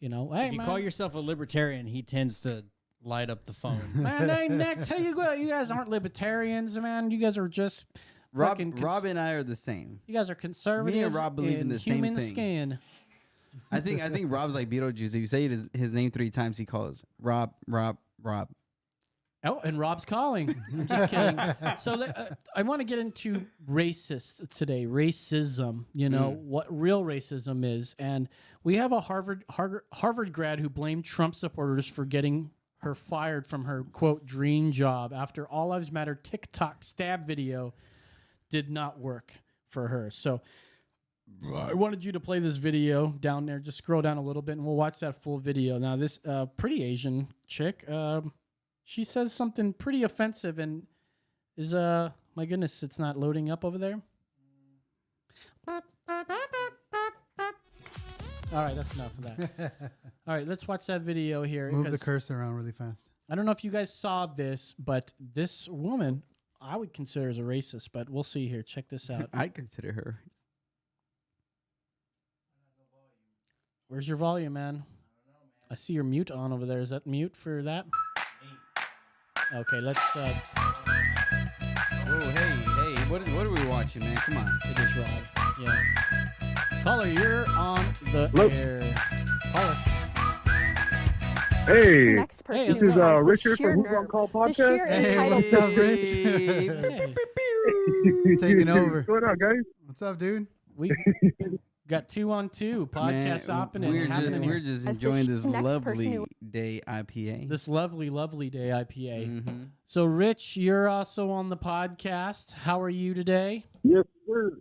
Speaker 2: You know, hey,
Speaker 4: If you
Speaker 2: man.
Speaker 4: call yourself a libertarian, he tends to light up the phone.
Speaker 2: Man, Nick, tell you what, you guys aren't libertarians, man. You guys are just
Speaker 1: Rob and I are the same.
Speaker 2: You guys are conservatives.
Speaker 1: Me and Rob believe in the same
Speaker 2: human
Speaker 1: thing.
Speaker 2: Skin.
Speaker 1: I think Rob's like Beetlejuice. If you say his name 3 times, he calls Rob.
Speaker 2: Oh, and Rob's calling. I'm just kidding. So I want to get into racist today, racism. You know what real racism is, and we have a Harvard grad who blamed Trump supporters for getting her fired from her quote dream job after All Lives Matter TikTok stab video did not work for her. So I wanted you to play this video down there. Just scroll down a little bit, and we'll watch that full video. Now, this pretty Asian chick, she says something pretty offensive, and is my goodness, it's not loading up over there. All right, that's enough of that. All right, let's watch that video here.
Speaker 3: Move the cursor around really fast.
Speaker 2: I don't know if you guys saw this, but this woman, I would consider as a racist, but we'll see here. Check this out.
Speaker 1: I consider her.
Speaker 2: Where's your volume, man? I see your mute on over there. Is that mute for that? Okay, let's.
Speaker 1: Oh, hey, what are we watching, man? Come on.
Speaker 2: It is Rob. Yeah. Caller, you're on the air. Caller.
Speaker 6: Hey,
Speaker 7: Next person
Speaker 6: this is Richard from Who's on Call podcast.
Speaker 3: Hey, what's up, Rich?
Speaker 2: Hey,
Speaker 3: Taking over.
Speaker 6: What's going on, guys?
Speaker 3: What's up, dude?
Speaker 2: we got 2-on-2 podcast happening.
Speaker 1: We're just
Speaker 7: As the
Speaker 1: enjoying this
Speaker 7: next person
Speaker 1: lovely
Speaker 7: who-
Speaker 1: day IPA.
Speaker 2: This lovely day IPA.
Speaker 1: Mm-hmm.
Speaker 2: So, Rich, you're also on the podcast. How are you today?
Speaker 6: Yes, sir.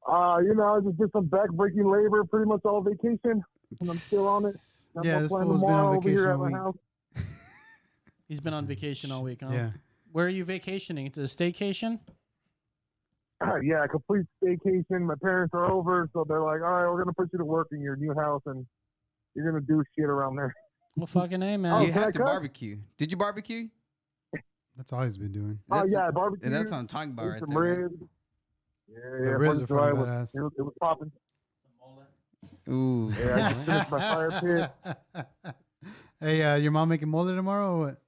Speaker 6: I just did some back-breaking labor, pretty much all vacation, and I'm still on it. Got
Speaker 3: Yeah,
Speaker 6: my
Speaker 3: this
Speaker 6: plan
Speaker 3: fool's been on
Speaker 6: tomorrow over
Speaker 3: vacation
Speaker 6: here at
Speaker 3: all
Speaker 6: my
Speaker 3: week.
Speaker 6: house.
Speaker 2: He's been on vacation all week, huh?
Speaker 3: Yeah.
Speaker 2: Where are you vacationing? It's a staycation?
Speaker 6: Yeah, a complete staycation. My parents are over, so they're like, all right, we're going to put you to work in your new house, and you're going to do shit around there.
Speaker 2: Well, fucking A, man.
Speaker 6: Oh,
Speaker 1: You
Speaker 6: can I
Speaker 1: have to
Speaker 6: cut?
Speaker 1: barbecue. Did you barbecue?
Speaker 3: That's all he's been doing.
Speaker 6: Yeah, barbecue.
Speaker 1: And that's what I'm talking about right
Speaker 6: some
Speaker 1: there. right?
Speaker 6: ribs. Yeah,
Speaker 3: The ribs
Speaker 6: 4th
Speaker 3: are
Speaker 6: of July
Speaker 3: fucking
Speaker 6: was,
Speaker 3: badass.
Speaker 6: it was popping.
Speaker 1: Ooh.
Speaker 6: Yeah, I just finished my fire pit.
Speaker 3: Hey, your mom making mole tomorrow or what?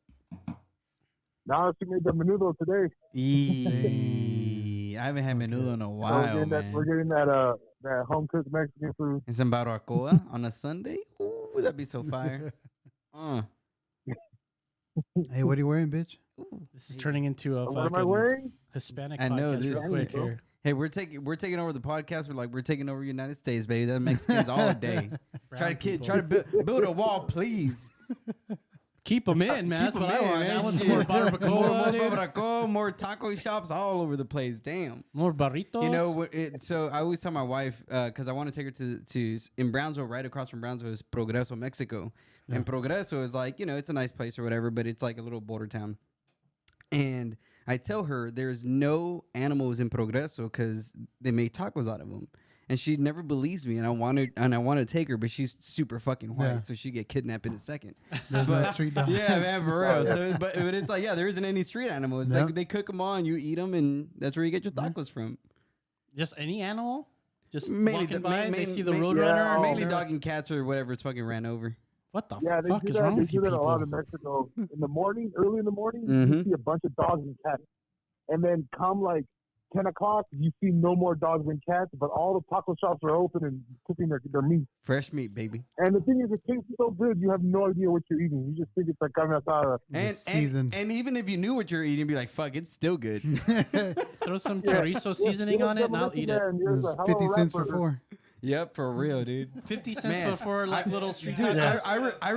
Speaker 6: Now she made the menudo today.
Speaker 1: Eee. I haven't had menudo in a
Speaker 6: So
Speaker 1: while,
Speaker 6: we're
Speaker 1: man.
Speaker 6: getting that home cooked Mexican food.
Speaker 1: And some barbacoa on a Sunday? Ooh, that'd be so fire.
Speaker 3: Hey, what are you wearing, bitch?
Speaker 2: This is turning into a
Speaker 6: What am I
Speaker 2: fucking
Speaker 6: wearing?
Speaker 2: Hispanic
Speaker 1: I know
Speaker 2: podcast
Speaker 1: this.
Speaker 2: real quick here.
Speaker 1: Hey, we're taking over the podcast. We're taking over United States, baby. That Mexicans all day.
Speaker 2: Brown people.
Speaker 1: Try to build a wall, please.
Speaker 2: Keep them in, man. That's
Speaker 1: Keep
Speaker 2: what
Speaker 1: 'em
Speaker 2: I
Speaker 1: in,
Speaker 2: want.
Speaker 1: man.
Speaker 2: I want some
Speaker 1: Shit.
Speaker 2: more barbacoa,
Speaker 1: more
Speaker 2: dude.
Speaker 1: barbacoa, more taco shops all over the place. Damn.
Speaker 2: More burritos.
Speaker 1: You know, so I always tell my wife, because I want to take her to in Brownsville, right across from Brownsville is Progreso, Mexico.
Speaker 3: Yeah.
Speaker 1: And Progreso is like, it's a nice place or whatever, but it's like a little border town. And I tell her there's no animals in Progreso because they make tacos out of them. and she never believes me, and I want to take her, but she's super fucking white,
Speaker 3: Yeah.
Speaker 1: so she get kidnapped in a second.
Speaker 3: There's no street dogs.
Speaker 1: Yeah, man, for real. So, but it's like, yeah, there isn't any street animal. It's
Speaker 3: Yep.
Speaker 1: like they cook them on, you eat them, and that's where you get your tacos from.
Speaker 2: Just any animal? Just
Speaker 1: Mainly
Speaker 2: walking
Speaker 1: the-
Speaker 2: by,
Speaker 1: main-
Speaker 2: they see the
Speaker 1: main-
Speaker 2: roadrunner.
Speaker 6: yeah,
Speaker 2: and
Speaker 1: Mainly
Speaker 2: they're
Speaker 1: dog
Speaker 2: like,
Speaker 1: and cats or whatever it's fucking ran over.
Speaker 2: what the
Speaker 6: Yeah, they
Speaker 2: fuck
Speaker 6: do
Speaker 2: is
Speaker 6: that.
Speaker 2: wrong
Speaker 6: They
Speaker 2: with you
Speaker 6: do that a lot
Speaker 2: people?
Speaker 6: in Mexico. In the morning, early in the morning,
Speaker 1: Mhm.
Speaker 6: you see a bunch of dogs and cats. And then come like 10 o'clock, you see no more dogs and cats, but all the taco shops are open and cooking their meat.
Speaker 1: Fresh meat, baby.
Speaker 6: And the thing is, it tastes so good, you have no idea what you're eating. You just think it's like carne asada.
Speaker 1: And,
Speaker 3: Just seasoned.
Speaker 1: and even if you knew what you're eating, you'd be like, fuck, it's still good.
Speaker 2: Throw some
Speaker 6: Yeah.
Speaker 2: chorizo seasoning on it, and I'll eat it.
Speaker 3: It was 50 cents for 4.
Speaker 1: Yep, for real, dude.
Speaker 2: 50 cents
Speaker 1: Man,
Speaker 2: for like little street
Speaker 1: Dude,
Speaker 2: tacos.
Speaker 1: I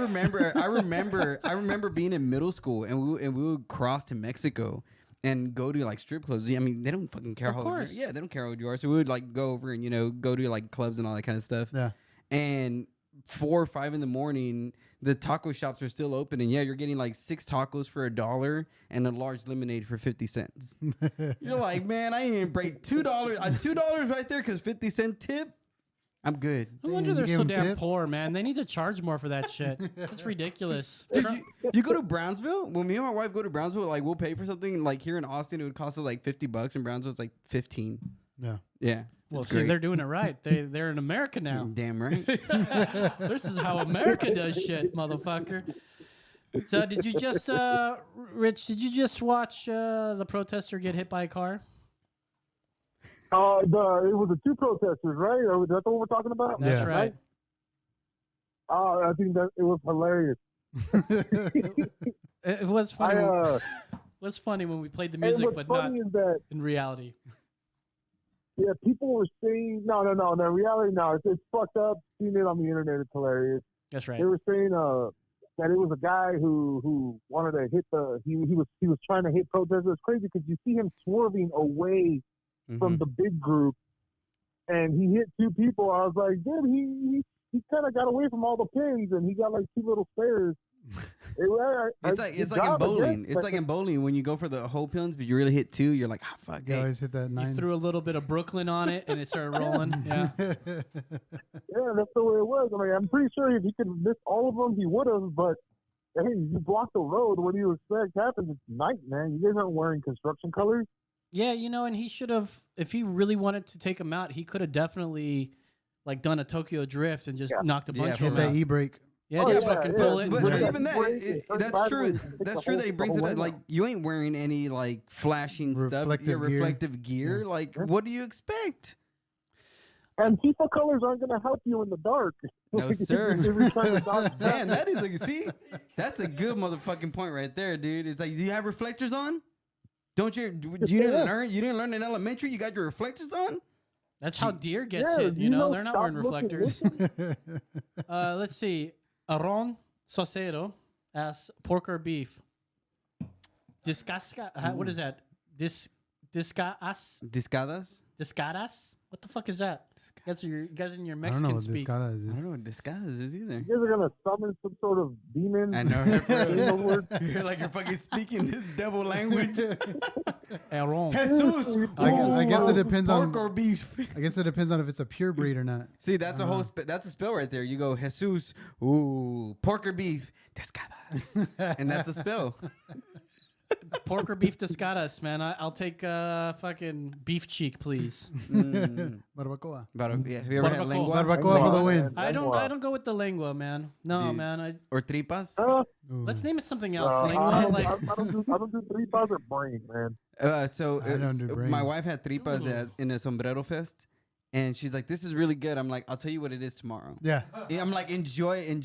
Speaker 1: remember being in middle school, and we would cross to Mexico and go to like strip clubs. I mean, they don't fucking care
Speaker 2: Of
Speaker 1: how old you are.
Speaker 2: course.
Speaker 1: Yeah, they don't care how old you are. So we would like go over and go to like clubs and all that kind of stuff.
Speaker 3: Yeah.
Speaker 1: And 4 or 5 in the morning, the taco shops are still open, and yeah, you're getting like 6 tacos for $1 and a large lemonade for 50 cents. You're like, man, I ain't break $2, $2 right there because 50-cent tip. I'm good.
Speaker 2: No wonder
Speaker 3: you
Speaker 2: they're
Speaker 3: gave
Speaker 2: so
Speaker 3: 'em
Speaker 2: damn
Speaker 3: tip?
Speaker 2: poor, man. They need to charge more for that shit. That's ridiculous.
Speaker 1: Dude, you go to Brownsville. When me and my wife go to Brownsville, like we'll pay for something. Like here in Austin, it would cost us like $50. In Brownsville, it's like 15.
Speaker 3: Yeah.
Speaker 1: Yeah,
Speaker 2: Well,
Speaker 1: it's
Speaker 2: see,
Speaker 1: great.
Speaker 2: they're doing it right. They're in America now.
Speaker 1: Damn right.
Speaker 2: This is how America does shit, motherfucker. So did you just, Rich, did you just watch the protester get hit by a car?
Speaker 6: It was the 2 protesters, right? Or that's what we're talking about?
Speaker 2: That's
Speaker 3: Yeah.
Speaker 2: right.
Speaker 6: I think that it was hilarious.
Speaker 2: It was funny.
Speaker 6: I,
Speaker 2: It was funny when we played the
Speaker 6: and
Speaker 2: music,
Speaker 6: what's
Speaker 2: but not
Speaker 6: funny is that
Speaker 2: in reality.
Speaker 6: yeah, people were saying no. In reality, no, it's fucked up. Seeing it on the internet, it's hilarious.
Speaker 2: That's right.
Speaker 6: They were saying that it was a guy who wanted to hit he was trying to hit protesters. It's crazy because you see him swerving away from the big group, and he hit 2 people. I was like, dude, he kind of got away from all the pins, and he got like 2 little spares.
Speaker 1: It's like in bowling. It's like in bowling when you go for the whole pins, but you really hit 2. You're like, ah, fuck.
Speaker 3: You
Speaker 1: Hey.
Speaker 3: always hit that
Speaker 2: You
Speaker 3: 9.
Speaker 2: threw a little bit of Brooklyn on it, and it started rolling. Yeah.
Speaker 6: Yeah, that's the way it was. I mean, I'm pretty sure if he could miss all of them, he would have. But hey, you block the road. What do you expect happens? It's night, man. You guys aren't wearing construction colors.
Speaker 2: Yeah, and he should have, if he really wanted to take him out, he could have definitely like done a Tokyo drift and just knocked a bunch
Speaker 1: Yeah,
Speaker 2: of
Speaker 3: Hit
Speaker 2: them
Speaker 3: that
Speaker 2: out.
Speaker 3: e-brake.
Speaker 2: Yeah,
Speaker 6: Oh,
Speaker 2: just
Speaker 6: yeah,
Speaker 2: fucking
Speaker 6: yeah.
Speaker 2: pull it.
Speaker 1: But
Speaker 2: And
Speaker 6: Yeah.
Speaker 2: turn.
Speaker 1: even that, that's true. That's true that he brings it up. Like you ain't wearing any like flashing stuff, your
Speaker 3: Reflective gear.
Speaker 1: reflective gear. Like, what do you expect?
Speaker 6: And FIFA colors aren't going to help you in the dark.
Speaker 1: No, sir.
Speaker 6: If you're trying to dodge
Speaker 1: Damn, that is like, see, that's a good motherfucking point right there, dude. It's like, do you have reflectors on? Don't you? You didn't learn? You didn't learn in elementary? You got your reflectors on?
Speaker 2: That's how deer gets
Speaker 6: Yeah,
Speaker 2: hit.
Speaker 6: you know,
Speaker 2: They're not
Speaker 6: stop
Speaker 2: wearing
Speaker 6: looking,
Speaker 2: reflectors. Let's see. Aron Saucedo asks pork or beef. Discasca. What is that? Discadas? Discadas? What the fuck is that? You guys in your
Speaker 3: I don't know
Speaker 2: Mexican
Speaker 3: what this
Speaker 2: speak.
Speaker 3: guy
Speaker 1: I
Speaker 3: is.
Speaker 1: don't know what disguise is either.
Speaker 6: You guys are going to summon some sort of demon.
Speaker 1: I know.
Speaker 6: Those words.
Speaker 1: You're like you're fucking speaking this devil language.
Speaker 2: Aron.
Speaker 1: Jesus.
Speaker 3: I guess it depends
Speaker 1: pork
Speaker 3: on-
Speaker 1: or beef.
Speaker 3: I guess it depends on if it's a pure breed or not.
Speaker 1: See, that's a whole. That's a spell right there. You go Jesus. Ooh, pork or beef. Descadas. And that's a spell.
Speaker 2: Pork or beef discadas, man. I'll take fucking beef cheek, please.
Speaker 3: Barbacoa.
Speaker 1: Yeah, have you ever had
Speaker 2: Barbacoa.
Speaker 1: lengua?
Speaker 3: Barbacoa for the win.
Speaker 2: I don't go with the lengua, man. No,
Speaker 1: Dude.
Speaker 2: man.
Speaker 1: Or tripas?
Speaker 3: Ooh.
Speaker 2: Let's name it something else.
Speaker 6: I
Speaker 2: Lengua,
Speaker 6: don't do 3 or brain, man.
Speaker 1: So
Speaker 3: I don't do brain.
Speaker 1: my wife had tripas in a sombrero fest, and she's like, "This is really good." I'm like, "I'll tell you what it is tomorrow."
Speaker 3: Yeah.
Speaker 1: And I'm like, "Enjoy it." 'Cause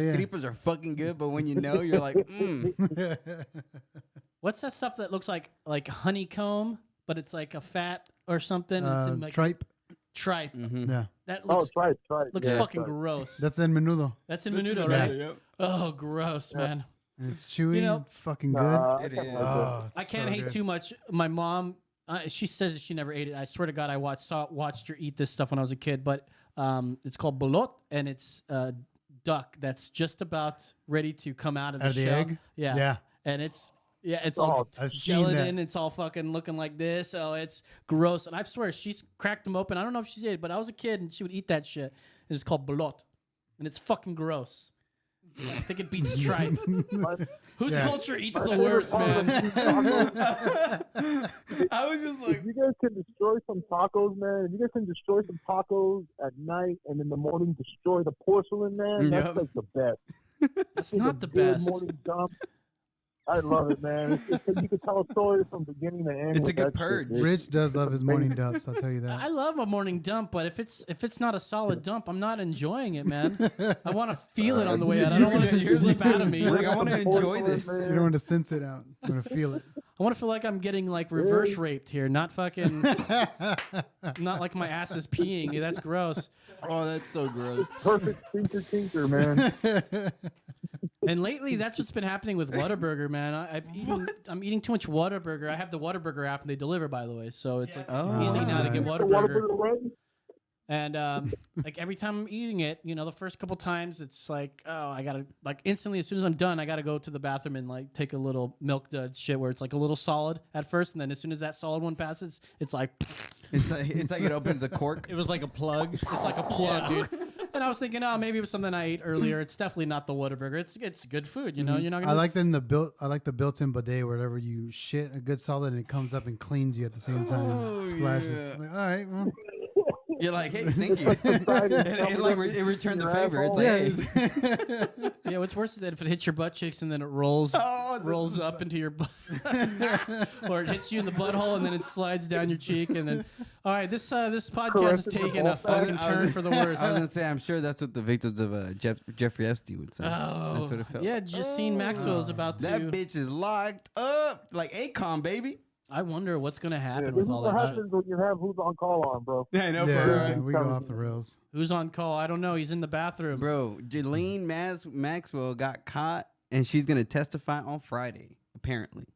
Speaker 3: Yeah.
Speaker 1: tripas are fucking good, but when you know, you're like,
Speaker 2: what's that stuff that looks like honeycomb, but it's like a fat or something? It's in like
Speaker 3: Tripe.
Speaker 2: Tripe.
Speaker 3: Yeah.
Speaker 2: That
Speaker 6: Oh,
Speaker 2: looks
Speaker 6: try it.
Speaker 2: looks
Speaker 6: Yeah,
Speaker 2: fucking
Speaker 6: try it.
Speaker 2: gross.
Speaker 3: That's in menudo.
Speaker 2: That's in menudo,
Speaker 3: Yeah.
Speaker 2: right?
Speaker 1: Yep.
Speaker 2: Oh, gross, man.
Speaker 3: And it's chewy, fucking good.
Speaker 1: It is.
Speaker 3: Oh,
Speaker 2: I
Speaker 3: it's
Speaker 2: can't
Speaker 3: so
Speaker 2: hate
Speaker 3: good.
Speaker 2: too much. My mom, she says that she never ate it. I swear to God, I watched her eat this stuff when I was a kid. But it's called bolot, and it's duck that's just about ready to come out of the
Speaker 3: Out of the
Speaker 2: shell.
Speaker 3: egg?
Speaker 2: Yeah.
Speaker 3: Yeah.
Speaker 2: And it's Yeah, it's all
Speaker 3: I've seen
Speaker 2: gelatin.
Speaker 3: that.
Speaker 2: It's all fucking looking like this. Oh, it's gross. And I swear, she's cracked them open. I don't know if she did, but I was a kid and she would eat that shit. And it's called bolot. And it's fucking gross. Yeah, I think it beats tripe. Whose
Speaker 3: Yeah.
Speaker 2: culture eats the worst, man?
Speaker 1: I was just like,
Speaker 6: If you guys can destroy some tacos, man, if you guys can destroy some tacos at night and in the morning destroy the porcelain, man, that's
Speaker 1: Yep.
Speaker 6: like the best.
Speaker 2: That's
Speaker 6: It's a
Speaker 2: not the
Speaker 6: good
Speaker 2: best.
Speaker 6: morning dump. I love it, man. You can tell a story from beginning to end.
Speaker 1: It's a
Speaker 6: with
Speaker 1: good
Speaker 6: that shit,
Speaker 1: purge.
Speaker 6: dude.
Speaker 3: Rich does love his morning dumps. I'll tell you that.
Speaker 2: I love a morning dump, but if it's not a solid dump, I'm not enjoying it, man. I want to feel it on the way out. I don't want it to slip out of me.
Speaker 1: like, I want to enjoy this.
Speaker 3: You don't want to sense it out. You want to feel it.
Speaker 2: I want to feel like I'm getting like reverse raped here, not fucking, not like my ass is peeing. That's gross.
Speaker 1: Oh, that's so gross.
Speaker 6: Perfect tinker, man.
Speaker 2: And lately, that's what's been happening with Whataburger, man. I'm eating too much Whataburger. I have the Whataburger app, and they deliver, by the way. So it's like
Speaker 1: Oh,
Speaker 2: easy now to get
Speaker 3: nice.
Speaker 2: Whataburger.
Speaker 6: Whataburger,
Speaker 2: And like every time I'm eating it, the first couple times, it's like, oh, I gotta like instantly as soon as I'm done, I gotta go to the bathroom and like take a little milk dud shit where it's like a little solid at first, and then as soon as that solid one passes, it's like
Speaker 1: It's like it opens a cork.
Speaker 4: It was like a plug.
Speaker 2: it's like a plug, dude. And I was thinking, oh, maybe it was something I ate earlier. It's definitely not the Whataburger. It's good food, You're not gonna.
Speaker 3: I like the built-in bidet wherever you shit a good solid and it comes up and cleans you at the same time.
Speaker 1: Oh,
Speaker 3: Splashes.
Speaker 1: yeah.
Speaker 3: Like, all right, well,
Speaker 1: You're like, hey, thank you. and like it returned the favor. It's like, hey.
Speaker 2: Yeah, what's worse is that if it hits your butt cheeks and then it rolls
Speaker 1: Oh, this
Speaker 2: rolls
Speaker 1: is-
Speaker 2: up into your butt, or it hits you in the butthole and then it slides down your cheek, and then all right, this podcast is taking a fucking turn for the worse.
Speaker 1: I was gonna say, I'm sure that's what the victims of Jeffrey Epstein would say.
Speaker 2: Oh,
Speaker 1: That's what it felt.
Speaker 2: yeah, Justine Maxwell is about
Speaker 1: That
Speaker 2: to.
Speaker 1: bitch is locked up like Akon, baby.
Speaker 2: I wonder what's gonna
Speaker 6: Yeah,
Speaker 2: happen
Speaker 6: this
Speaker 2: with
Speaker 6: is
Speaker 2: all
Speaker 6: what
Speaker 2: that shit.
Speaker 6: happens when you have who's on call on, bro.
Speaker 1: I know,
Speaker 3: yeah, we go off the rails.
Speaker 2: Who's on call? I don't know. He's in the bathroom.
Speaker 1: Bro, Jalene Maxwell got caught, and she's gonna testify on Friday, apparently.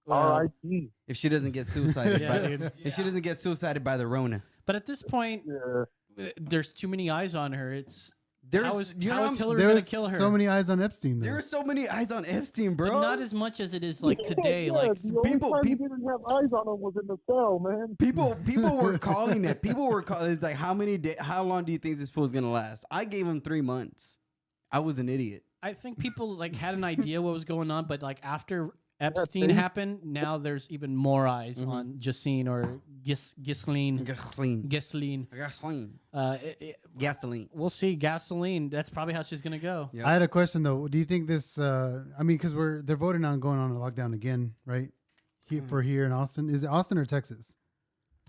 Speaker 6: R.I.P.
Speaker 1: If she doesn't get suicided,
Speaker 2: Yeah,
Speaker 1: by,
Speaker 2: dude.
Speaker 1: if she doesn't get suicided by the Rona,
Speaker 2: But at this point,
Speaker 6: Yeah.
Speaker 2: there's too many eyes on her.
Speaker 1: there's
Speaker 2: How is
Speaker 1: you know
Speaker 2: Hillary gonna
Speaker 3: There's
Speaker 2: kill her?
Speaker 3: so many eyes on Epstein. Though.
Speaker 1: there are so many eyes on Epstein, bro.
Speaker 2: But not as much as it is like today.
Speaker 6: Yeah,
Speaker 2: Like
Speaker 6: the only
Speaker 1: people-
Speaker 6: time
Speaker 1: people-
Speaker 6: he didn't have eyes on him was in the cell, man.
Speaker 1: People were calling it. People were calling. It's like, how long do you think this fool's gonna last? I gave him 3 months. I was an idiot.
Speaker 2: I think people like had an idea what was going on, but like after Epstein
Speaker 6: see?
Speaker 2: happened, now there's even more eyes
Speaker 1: Mm-hmm.
Speaker 2: on Justine or Ghislaine.
Speaker 1: Gasoline.
Speaker 2: Ghislaine.
Speaker 1: Gasoline. Gasoline.
Speaker 2: We'll see. Gasoline. That's probably how she's gonna go.
Speaker 1: Yep.
Speaker 3: I had a question though. Do you think this? I mean, because they're voting on going on a lockdown again, right? For here in Austin, is it Austin or Texas?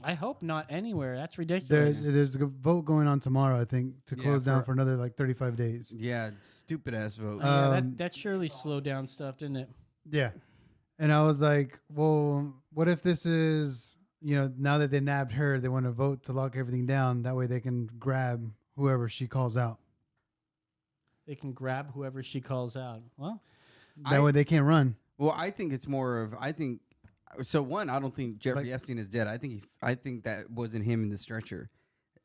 Speaker 2: I hope not anywhere. That's ridiculous.
Speaker 3: There's a vote going on tomorrow, I think, to
Speaker 1: Yeah,
Speaker 3: close down
Speaker 1: for-
Speaker 3: for another like 35 days.
Speaker 1: Yeah, stupid ass vote.
Speaker 2: Yeah,
Speaker 3: Um,
Speaker 2: that surely slowed down stuff, didn't it?
Speaker 3: Yeah. And I was like, well, what if this is, now that they nabbed her, they want to vote to lock everything down. That way they can grab whoever she calls out.
Speaker 2: They can grab whoever she calls out. Well,
Speaker 3: That way they can't run.
Speaker 1: Well, I think it's more of so one. I don't think Jeffrey
Speaker 3: Like-
Speaker 1: Epstein is dead. I think that wasn't him in the stretcher.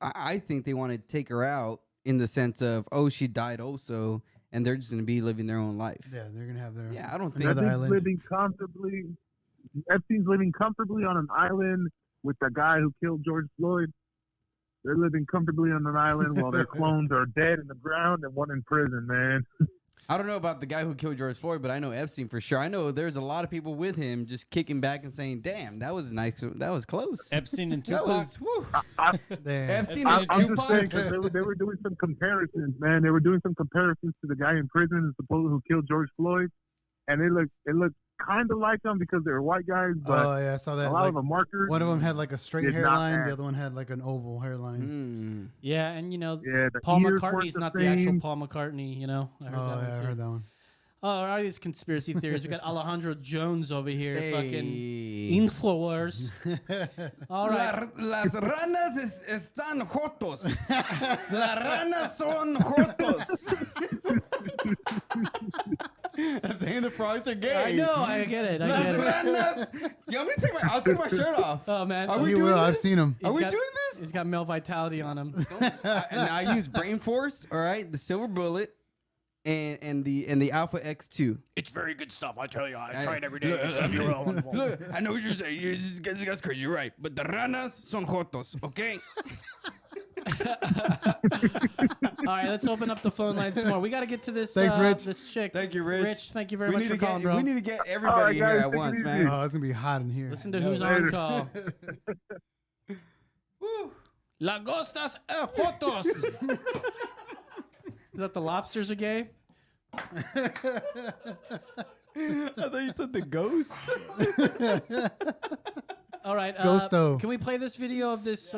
Speaker 1: I think they want to take her out in the sense of she died also, and they're just gonna be living their own life.
Speaker 3: Yeah, they're going to have their.
Speaker 1: Yeah, I don't think
Speaker 3: Another
Speaker 6: Epstein's
Speaker 3: island.
Speaker 6: Epstein's living comfortably on an island with the guy who killed George Floyd. They're living comfortably on an island while their clones are dead in the ground and one in prison, man.
Speaker 1: I don't know about the guy who killed George Floyd, but I know Epstein for sure. I know there's a lot of people with him just kicking back and saying, "Damn, that was nice. That was close.
Speaker 4: Epstein and
Speaker 1: That
Speaker 4: Tupac.
Speaker 1: was whew.
Speaker 3: Damn.
Speaker 1: Epstein
Speaker 6: I'm
Speaker 1: and
Speaker 6: just
Speaker 1: Tupac."
Speaker 6: saying 'cause they were doing some comparisons, man. They were doing some comparisons to the guy in prison who killed George Floyd, and it looked kind of like them because they were white guys, but
Speaker 3: Oh, yeah, I saw
Speaker 6: a
Speaker 3: that.
Speaker 6: lot
Speaker 3: like,
Speaker 6: of the markers.
Speaker 3: one of them had like a straight
Speaker 6: did not
Speaker 3: hairline.
Speaker 6: match.
Speaker 3: The other one had like an oval hairline.
Speaker 1: Mm.
Speaker 2: yeah, and
Speaker 6: Yeah, the
Speaker 2: Paul
Speaker 6: ears
Speaker 2: McCartney's
Speaker 6: weren't
Speaker 2: not
Speaker 6: the
Speaker 2: the actual
Speaker 6: same.
Speaker 2: Paul McCartney. I heard
Speaker 3: Oh,
Speaker 2: that
Speaker 3: yeah,
Speaker 2: one
Speaker 3: I
Speaker 2: too.
Speaker 3: heard that one.
Speaker 2: Oh, all these conspiracy theories. We got Alejandro Jones over here, fucking
Speaker 1: Hey.
Speaker 2: Infowars. All right.
Speaker 1: Las ranas están jotos. Las ranas son jotos. I'm saying the frogs are gay.
Speaker 2: I know, I get it. I
Speaker 1: Las
Speaker 2: get it.
Speaker 1: ranas. Yo, I'll take my shirt off.
Speaker 2: Oh man,
Speaker 1: Are we
Speaker 3: He
Speaker 1: doing
Speaker 3: will.
Speaker 1: this?
Speaker 3: I've seen him.
Speaker 1: Are we
Speaker 2: got-
Speaker 1: doing
Speaker 2: he's
Speaker 1: this?
Speaker 2: got male vitality on him.
Speaker 1: And I use brain force. All right, the silver bullet, and the Alpha X2.
Speaker 2: It's very good stuff. I tell you, I
Speaker 1: I-
Speaker 2: try it every day.
Speaker 1: Look,
Speaker 2: It's gonna be real wonderful.
Speaker 1: Look, I know what you're saying. This guy's crazy. You're right. But the ranas son jotos, okay?
Speaker 2: All right, let's open up the phone lines some more. We got to get to this.
Speaker 3: Thanks, Rich.
Speaker 2: This chick.
Speaker 1: Thank you, Rich.
Speaker 2: Rich, thank you very
Speaker 1: We
Speaker 2: much
Speaker 1: need
Speaker 2: for
Speaker 1: to
Speaker 2: calling,
Speaker 1: get
Speaker 2: bro.
Speaker 1: we need to get everybody here
Speaker 6: guys,
Speaker 1: at
Speaker 6: take it
Speaker 1: once,
Speaker 6: easy.
Speaker 1: man.
Speaker 3: Oh, it's gonna be hot in here.
Speaker 2: Listen to who's on call.
Speaker 1: Woo.
Speaker 2: Lagostas Jotos. Is that the lobsters are gay?
Speaker 1: I thought you said the ghost.
Speaker 2: All right.
Speaker 3: Ghosto.
Speaker 2: Can we play this video of this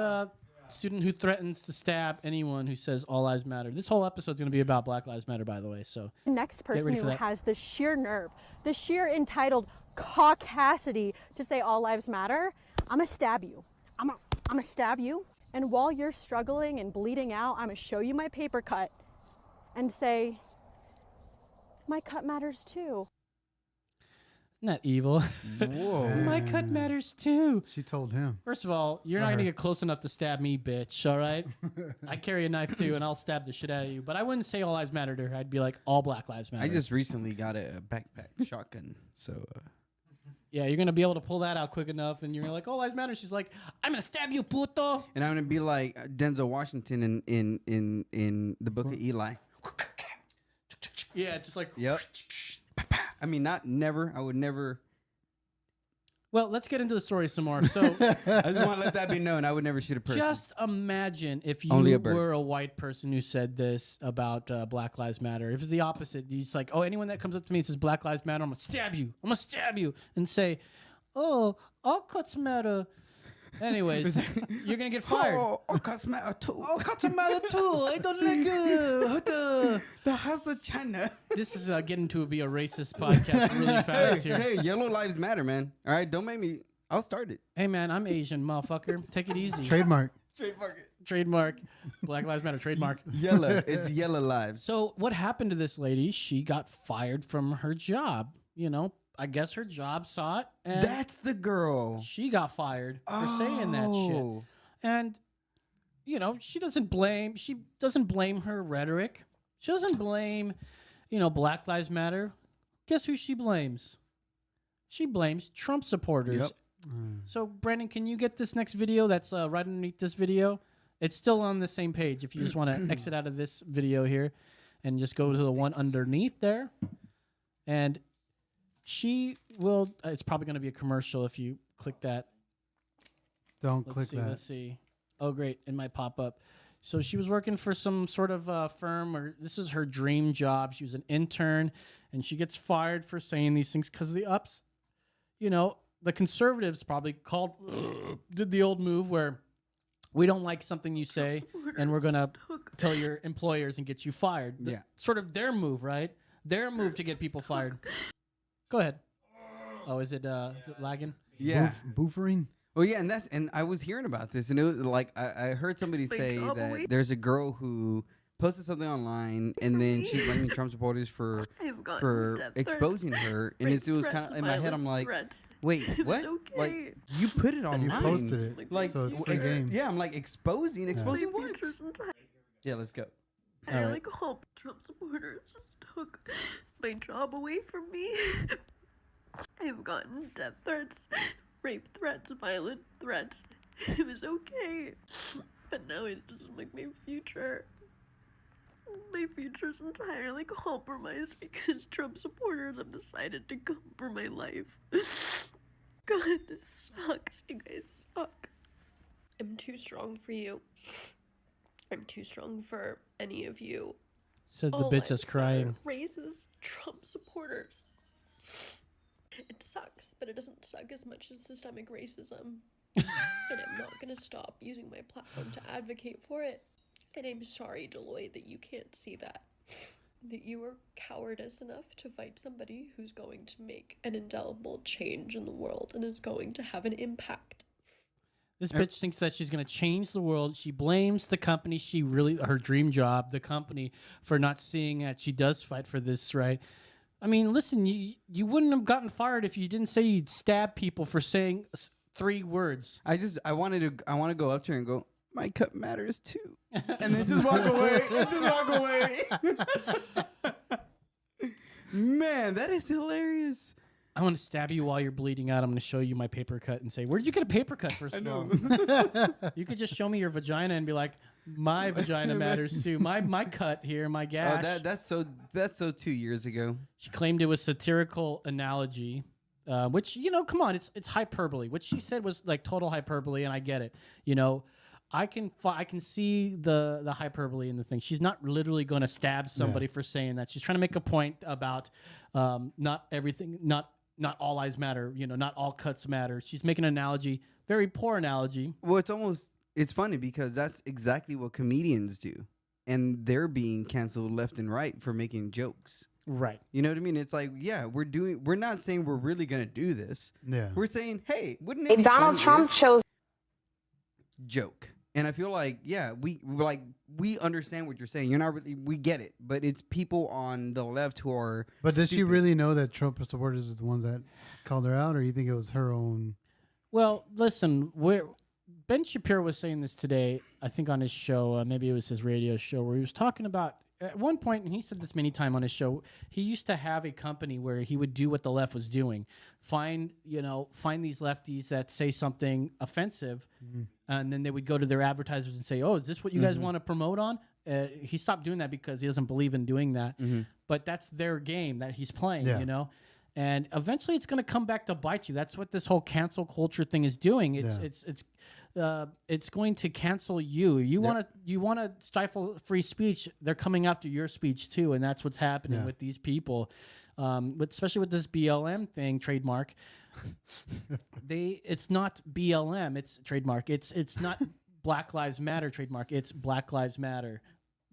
Speaker 2: student who threatens to stab anyone who says all lives matter? This whole episode's going to be about Black Lives Matter, by the way. So
Speaker 7: Next person
Speaker 2: ready
Speaker 7: who
Speaker 2: for that.
Speaker 7: has the sheer nerve, the sheer entitled caucasity to say all lives matter, I'm gonna stab you. I'm gonna stab you. And while you're struggling and bleeding out, I'm gonna show you my paper cut and say, my cut matters too.
Speaker 2: isn't that evil?
Speaker 1: Whoa.
Speaker 2: My cut matters too.
Speaker 3: She told him.
Speaker 2: First of all, you're not going to get close enough to stab me, bitch. All right? I carry a knife too, and I'll stab the shit out of you. But I wouldn't say all lives matter to her. I'd be like, all Black lives matter.
Speaker 1: I just recently got a backpack shotgun, so
Speaker 2: Yeah, you're going to be able to pull that out quick enough, and you're like, all lives matter. She's like, I'm going to stab you, puto.
Speaker 1: and I'm gonna be like Denzel Washington in the Book of Eli.
Speaker 2: Yeah, it's just like,
Speaker 1: Yep. I mean, never. I would never.
Speaker 2: well, let's get into the story some more. So
Speaker 1: I just want to let that be known. I would never shoot a person.
Speaker 2: just imagine if you
Speaker 1: Only a bird.
Speaker 2: were a white person who said this about Black Lives Matter. If it's the opposite, it's like, oh, anyone that comes up to me and says Black Lives Matter, I'm going to stab you. I'm going to stab you. And say, oh, all cuts matter. Anyways, you're going to get fired.
Speaker 1: Oh, cuts matter too.
Speaker 2: Oh, cuts matter too. I don't like it.
Speaker 1: The house of China.
Speaker 2: This is getting to be a racist podcast really fast here.
Speaker 1: Hey, yellow lives matter, man. All right, don't make me. I'll start it.
Speaker 2: Hey, man, I'm Asian, motherfucker. Take it easy.
Speaker 3: Trademark.
Speaker 2: Trademark. Black Lives Matter, trademark.
Speaker 1: Yellow. It's yellow lives.
Speaker 2: So what happened to this lady? She got fired from her job. You know, I guess her job saw it, and
Speaker 1: That's the girl.
Speaker 2: she got fired for saying that shit.
Speaker 1: Oh.
Speaker 2: And you know, she doesn't blame her rhetoric. She doesn't blame, Black Lives Matter. Guess who she blames? She blames Trump supporters.
Speaker 1: Yep.
Speaker 2: So, Brandon, can you get this next video that's right underneath this video? It's still on the same page. If you just want to exit out of this video here and just go to the one underneath there. And she will, it's probably going to be a commercial if you click that.
Speaker 3: Don't click
Speaker 2: see,
Speaker 3: that.
Speaker 2: Let's see. Oh, great. It might pop up. So she was working for some sort of firm, or this is her dream job. She was an intern, and she gets fired for saying these things because the ups, the conservatives probably did the old move where we don't like something you say, and we're going to tell your employers and get you fired.
Speaker 1: Yeah.
Speaker 2: Sort of their move, right? Their move to get people fired. Go ahead. Oh, is it lagging?
Speaker 1: Yeah.
Speaker 3: Boofering.
Speaker 1: Well, yeah, and I was hearing about this, and it was like I heard somebody say that there's a girl who posted something online, and then she's blaming Trump supporters for exposing her, and it was kind of in my head. I'm like, wait, what? Like you put it online?
Speaker 3: You posted it,
Speaker 1: like
Speaker 3: so it's free game.
Speaker 1: yeah. I'm like exposing what? Yeah, let's go.
Speaker 2: All right.
Speaker 8: hope Trump supporters just took my job away from me. I've gotten death threats, rape threats, violent threats. It was okay. But now it doesn't make my future. My future's entirely compromised because Trump supporters have decided to come for my life. God, this sucks. You guys suck. I'm too strong for you. I'm too strong for any of you.
Speaker 2: Said the
Speaker 8: All
Speaker 2: bitch that's
Speaker 8: I've
Speaker 2: crying.
Speaker 8: heard raises Trump supporters. It sucks, but it doesn't suck as much as systemic racism. And I'm not going to stop using my platform to advocate for it. And I'm sorry, Deloitte, that you can't see that. That you are cowardice enough to fight somebody who's going to make an indelible change in the world and is going to have an impact.
Speaker 2: This bitch thinks that she's going to change the world. She blames the company her dream job, the company, for not seeing that she does fight for this, right? I mean, listen, you wouldn't have gotten fired if you didn't say you'd stab people for saying 3 words.
Speaker 1: I want to go up to her and go, my cup matters too, and then just walk away. And just walk away. Man, that is hilarious.
Speaker 2: I want to stab you while you're bleeding out. I'm going to show you my paper cut and say, where did you get a paper cut, first of all? You could just show me your vagina and be like, my vagina matters too. My cut here, my gash.
Speaker 1: Oh, that's so 2 years ago.
Speaker 2: She claimed it was satirical analogy, which, come on, it's hyperbole. What she said was like total hyperbole, and I get it. I can see the hyperbole in the thing. She's not literally going to stab somebody for saying that. She's trying to make a point about not everything, not all lives matter. Not all cuts matter. She's making an analogy, very poor analogy.
Speaker 1: Well, it's funny because that's exactly what comedians do, and they're being canceled left and right for making jokes.
Speaker 2: Right.
Speaker 1: You know what I mean? It's like, yeah, we're not saying we're really gonna do this.
Speaker 3: Yeah.
Speaker 1: We're saying, hey, wouldn't it be
Speaker 9: Donald
Speaker 1: funny
Speaker 9: Trump
Speaker 1: if-
Speaker 9: chose
Speaker 1: joke. And I feel like, yeah, we understand what you're saying. You're not really, we get it, but it's people on the left who are.
Speaker 3: But does she
Speaker 1: stupid.
Speaker 3: really know that Trump supporters is the ones that called her out, or you think it was her own?
Speaker 2: Well, listen, Ben Shapiro was saying this today, I think on his show, maybe it was his radio show, where he was talking about, at one point, and he said this many times on his show, he used to have a company where he would do what the left was doing. Find these lefties that say something offensive, and then they would go to their advertisers and say, oh, is this what you guys want to promote on? He stopped doing that because he doesn't believe in doing that. But that's their game that he's playing, And eventually it's going to come back to bite you. That's what this whole cancel culture thing is doing. It's going to cancel you. You want to stifle free speech. They're coming after your speech too, and that's what's happening with these people. Especially with this BLM thing, trademark. It's not BLM. It's trademark. It's not Black Lives Matter trademark. It's Black Lives Matter.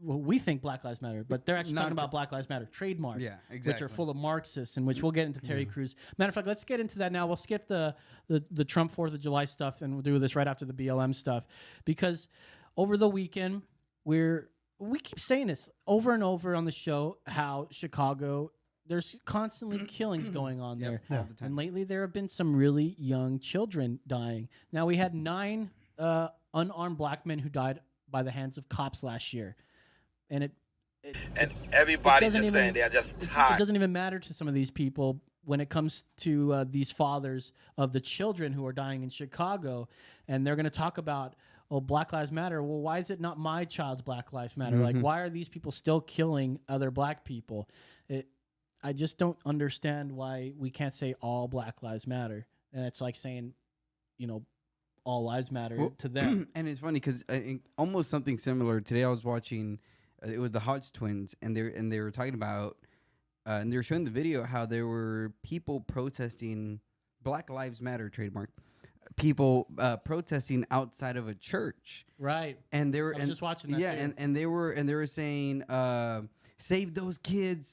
Speaker 2: Well, we think Black Lives Matter, but they're actually talking about Black Lives Matter trademark.
Speaker 1: Yeah, exactly.
Speaker 2: Which are full of Marxists, and which we'll get into Terry Crews. Matter of fact, let's get into that now. We'll skip the Trump 4th of July stuff, and we'll do this right after the BLM stuff, because over the weekend we keep saying this over and over on the show how Chicago, there's constantly killings going on there,
Speaker 1: all the time.
Speaker 2: and lately there have been some really young children dying. Now we had 9 unarmed black men who died by the hands of cops last year. And
Speaker 10: everybody's just saying they're just tired.
Speaker 2: It doesn't even matter to some of these people when it comes to these fathers of the children who are dying in Chicago. And they're going to talk about, Black Lives Matter. Well, why is it not my child's Black Lives Matter? Like, why are these people still killing other black people? I just don't understand why we can't say all Black Lives Matter. And it's like saying, all lives matter to them.
Speaker 1: And it's funny because almost something similar. Today I was watching, it was the Hodge twins, and they were talking about, and they were showing the video how there were people protesting Black Lives Matter trademark, people protesting outside of a church,
Speaker 2: right?
Speaker 1: And they were
Speaker 2: I was just watching that.
Speaker 1: Yeah,
Speaker 2: too.
Speaker 1: and they were saying, save those kids,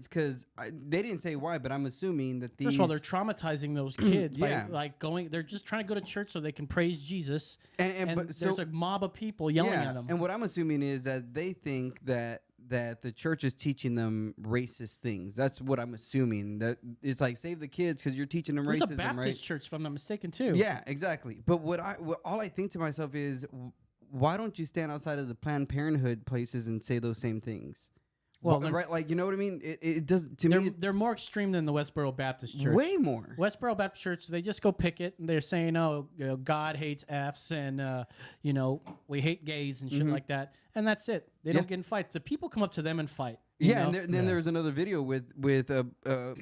Speaker 1: because they didn't say why, but I'm assuming that these.
Speaker 2: First of all, they're traumatizing those kids by going. They're just trying to go to church so they can praise Jesus. And there's a mob of people yelling at them.
Speaker 1: And what I'm assuming is that they think that the church is teaching them racist things. That's what I'm assuming. That it's like, save the kids because you're teaching them racism,
Speaker 2: It's a Baptist church, if I'm not mistaken, too.
Speaker 1: Yeah, exactly. But all I think to myself is, why don't you stand outside of the Planned Parenthood places and say those same things? Well, right, like, you know what I mean? It does to me.
Speaker 2: They're more extreme than the Westboro Baptist Church.
Speaker 1: Way more.
Speaker 2: Westboro Baptist Church, they just go picket, and they're saying, God hates Fs, and we hate gays and shit like that, and that's it. They don't get in fights. The people come up to them and fight.
Speaker 1: Yeah, and then there's another video with a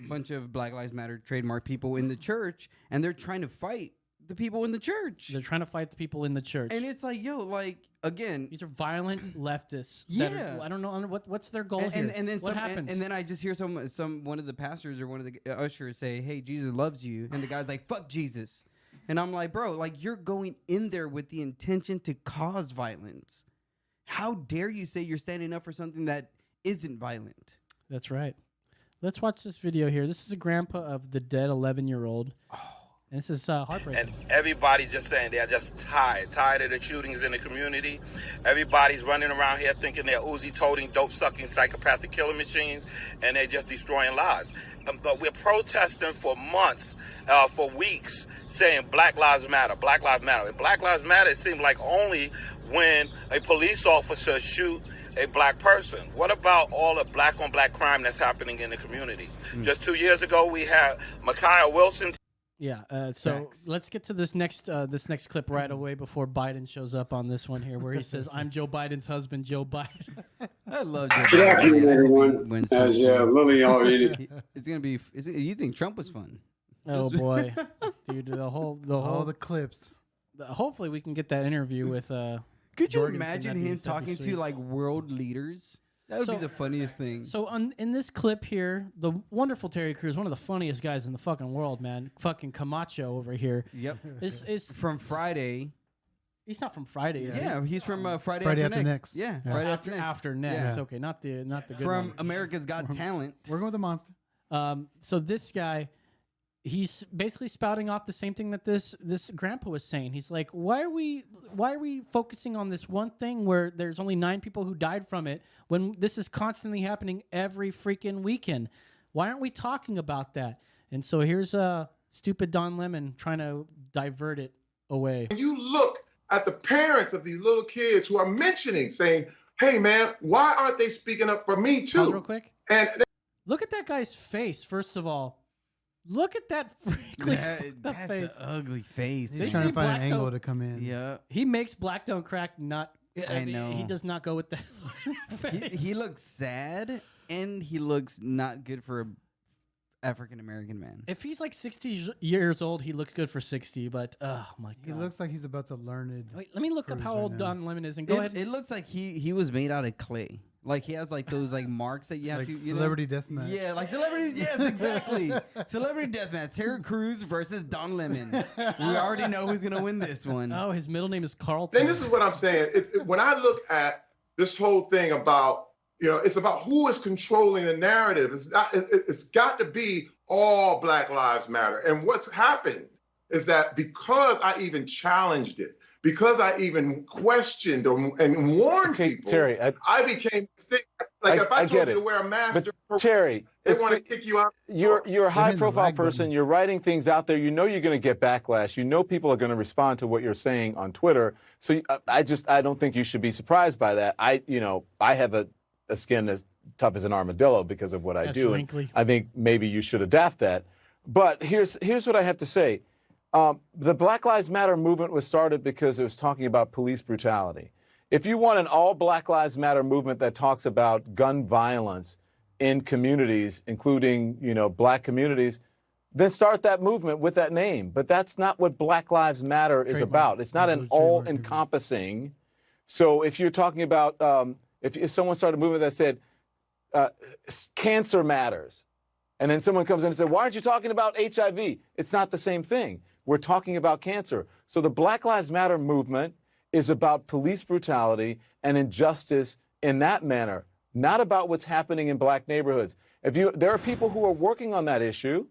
Speaker 1: bunch of Black Lives Matter trademark people in the church, and they're trying to fight the people in the church.
Speaker 2: They're trying to fight the people in the church.
Speaker 1: And it's like, again,
Speaker 2: these are violent leftists.
Speaker 1: Yeah.
Speaker 2: I don't know what's their goal here.
Speaker 1: And then
Speaker 2: what happens?
Speaker 1: And then I just hear one of the pastors or one of the ushers say, "Hey, Jesus loves you," and the guy's like, "Fuck Jesus," and I'm like, bro, like, you're going in there with the intention to cause violence. How dare you say you're standing up for something that isn't violent?
Speaker 2: That's right. Let's watch this video here. This is a grandpa of the dead 11-year-old. And this is heartbreaking.
Speaker 10: And everybody just saying they're just tired of the shootings in the community. Everybody's running around here thinking they're Uzi-toting, dope-sucking, psychopathic killing machines, and they're just destroying lives. But we're protesting for months, for weeks, saying Black Lives Matter, Black Lives Matter. And Black Lives Matter, it seems like only when a police officer shoot a black person. What about all the black-on-black crime that's happening in the community? Just 2 years ago, we had Micaiah Wilson.
Speaker 2: Yeah, so let's get to this next clip right away before Biden shows up on this one here, where he says, "I'm Joe Biden's husband, Joe Biden."
Speaker 1: I love Joe Biden.
Speaker 9: Good afternoon, everyone. As Lily already,
Speaker 1: it's gonna be. You think Trump was fun?
Speaker 2: Oh boy, dude, all
Speaker 3: the clips.
Speaker 2: Hopefully, we can get that interview with.
Speaker 1: Could you
Speaker 2: Jorgensen.
Speaker 1: imagine
Speaker 2: That'd be-
Speaker 1: him
Speaker 2: that'd be
Speaker 1: talking
Speaker 2: sweet.
Speaker 1: to like world leaders? That would be the funniest thing.
Speaker 2: So in this clip here, the wonderful Terry Crews, one of the funniest guys in the fucking world, man. Fucking Camacho over here.
Speaker 1: Yep.
Speaker 2: Is
Speaker 1: from Friday.
Speaker 2: He's not from Friday. Is
Speaker 1: Yeah, he's from Friday
Speaker 3: Friday
Speaker 1: After
Speaker 3: After
Speaker 1: Next.
Speaker 3: Next.
Speaker 1: Yeah,
Speaker 3: Yeah.
Speaker 1: Friday After Next.
Speaker 2: After Next.
Speaker 1: Yeah.
Speaker 2: Okay, not the good
Speaker 1: From
Speaker 2: one.
Speaker 1: America's Got Talent.
Speaker 3: We're going with the monster.
Speaker 2: So this guy, he's basically spouting off the same thing that this grandpa was saying. He's like, why are we focusing on this one thing where there's only 9 people who died from it when this is constantly happening every freaking weekend? Why aren't we talking about that? And so here's stupid Don Lemon trying to divert it away.
Speaker 11: When you look at the parents of these little kids who are mentioning, saying, "Hey man, why aren't they speaking up for me too?"
Speaker 2: Pause real quick.
Speaker 11: And
Speaker 2: look at that guy's face. First of all, look at that freakly fucked up
Speaker 1: That's
Speaker 2: face.
Speaker 1: an ugly face.
Speaker 3: He's
Speaker 2: They
Speaker 3: trying
Speaker 2: say
Speaker 3: to find an
Speaker 2: black
Speaker 3: angle
Speaker 2: don't-
Speaker 3: to come in.
Speaker 1: Yeah.
Speaker 2: He makes black don't crack. Not.
Speaker 1: I know.
Speaker 2: He does not go with that.
Speaker 1: He looks sad and he looks not good for a African American man.
Speaker 2: If he's like 60 years old, he looks good for 60. But oh my god,
Speaker 3: He looks like he's about to learn it.
Speaker 2: Wait, let me look up
Speaker 3: Cruz
Speaker 2: how
Speaker 3: right
Speaker 2: old
Speaker 3: now.
Speaker 2: Don Lemon is and go ahead.
Speaker 1: It looks like he was made out of clay. Like he has like those like marks that you have
Speaker 3: Like
Speaker 1: to. You
Speaker 3: celebrity deathmatch.
Speaker 1: Yeah, like celebrities. Yes, exactly. Celebrity deathmatch. Terry Crews versus Don Lemon. We already know who's gonna win this one.
Speaker 2: Oh, his middle name is Carlton.
Speaker 11: then this is what I'm saying. When I look at this whole thing about, it's about who is controlling the narrative. It's got to be all Black Lives Matter. And what's happened is that because I even challenged it, because I even questioned and warned people,
Speaker 12: Terry,
Speaker 11: I became like if I told you to wear a mask,
Speaker 12: but Terry,
Speaker 11: they want to kick you out.
Speaker 12: You're a high-profile
Speaker 3: like
Speaker 12: person.
Speaker 3: button.
Speaker 12: You're writing things out there. You know you're going to get backlash. You know people are going to respond to what you're saying on Twitter. So I don't think you should be surprised by that. I have a skin as tough as an armadillo because of what I
Speaker 2: That's
Speaker 12: do.
Speaker 2: wrinkly.
Speaker 12: And I think maybe you should adapt that. But here's what I have to say. The Black Lives Matter movement was started because it was talking about police brutality. If you want an all Black Lives Matter movement that talks about gun violence in communities, including, black communities, then start that movement with that name. But that's not what Black Lives Matter is about. It's not an all-encompassing. So if you're talking about, if someone started a movement that said, cancer matters, and then someone comes in and says, why aren't you talking about HIV? It's not the same thing. We're talking about cancer. So the Black Lives Matter movement is about police brutality and injustice in that manner, not about what's happening in black neighborhoods. There are people who are working on that issue,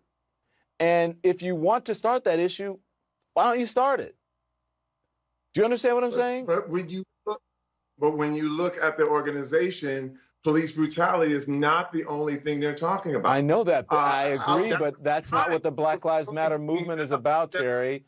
Speaker 12: and if you want to start that issue, why don't you start it? Do you understand what I'm saying?
Speaker 11: But when you look at the organization, police brutality is not the only thing they're talking about.
Speaker 12: I know that, but I agree, but that's not what the Black Lives Matter movement is about, Terry.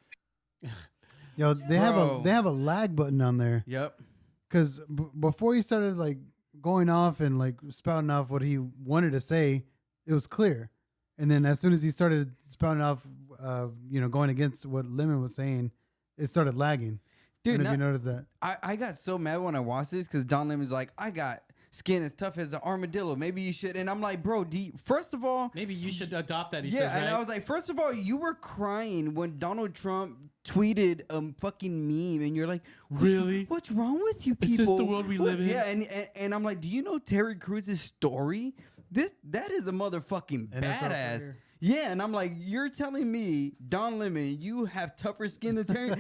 Speaker 3: Yo, they have a lag button on there.
Speaker 1: Yep.
Speaker 3: Because before he started like going off and like spouting off what he wanted to say, it was clear. And then as soon as he started spouting off, going against what Lemon was saying, it started lagging.
Speaker 1: Dude,
Speaker 3: if you noticed that.
Speaker 1: I got so mad when I watched this because Don Lemon's like, I got skin as tough as an armadillo. Maybe you should. And I'm like, bro, first of all,
Speaker 2: maybe you should adopt that. He
Speaker 1: yeah,
Speaker 2: says,
Speaker 1: and
Speaker 2: right?
Speaker 1: I was like, first of all, you were crying when Donald Trump tweeted a fucking meme, and you're like,
Speaker 2: really?
Speaker 1: What's wrong with you people?
Speaker 2: Is this the world we live in?
Speaker 1: Yeah, and I'm like, do you know Terry Crews' story? That is a motherfucking badass. Yeah, and I'm like, you're telling me, Don Lemon, you have tougher skin than Terry?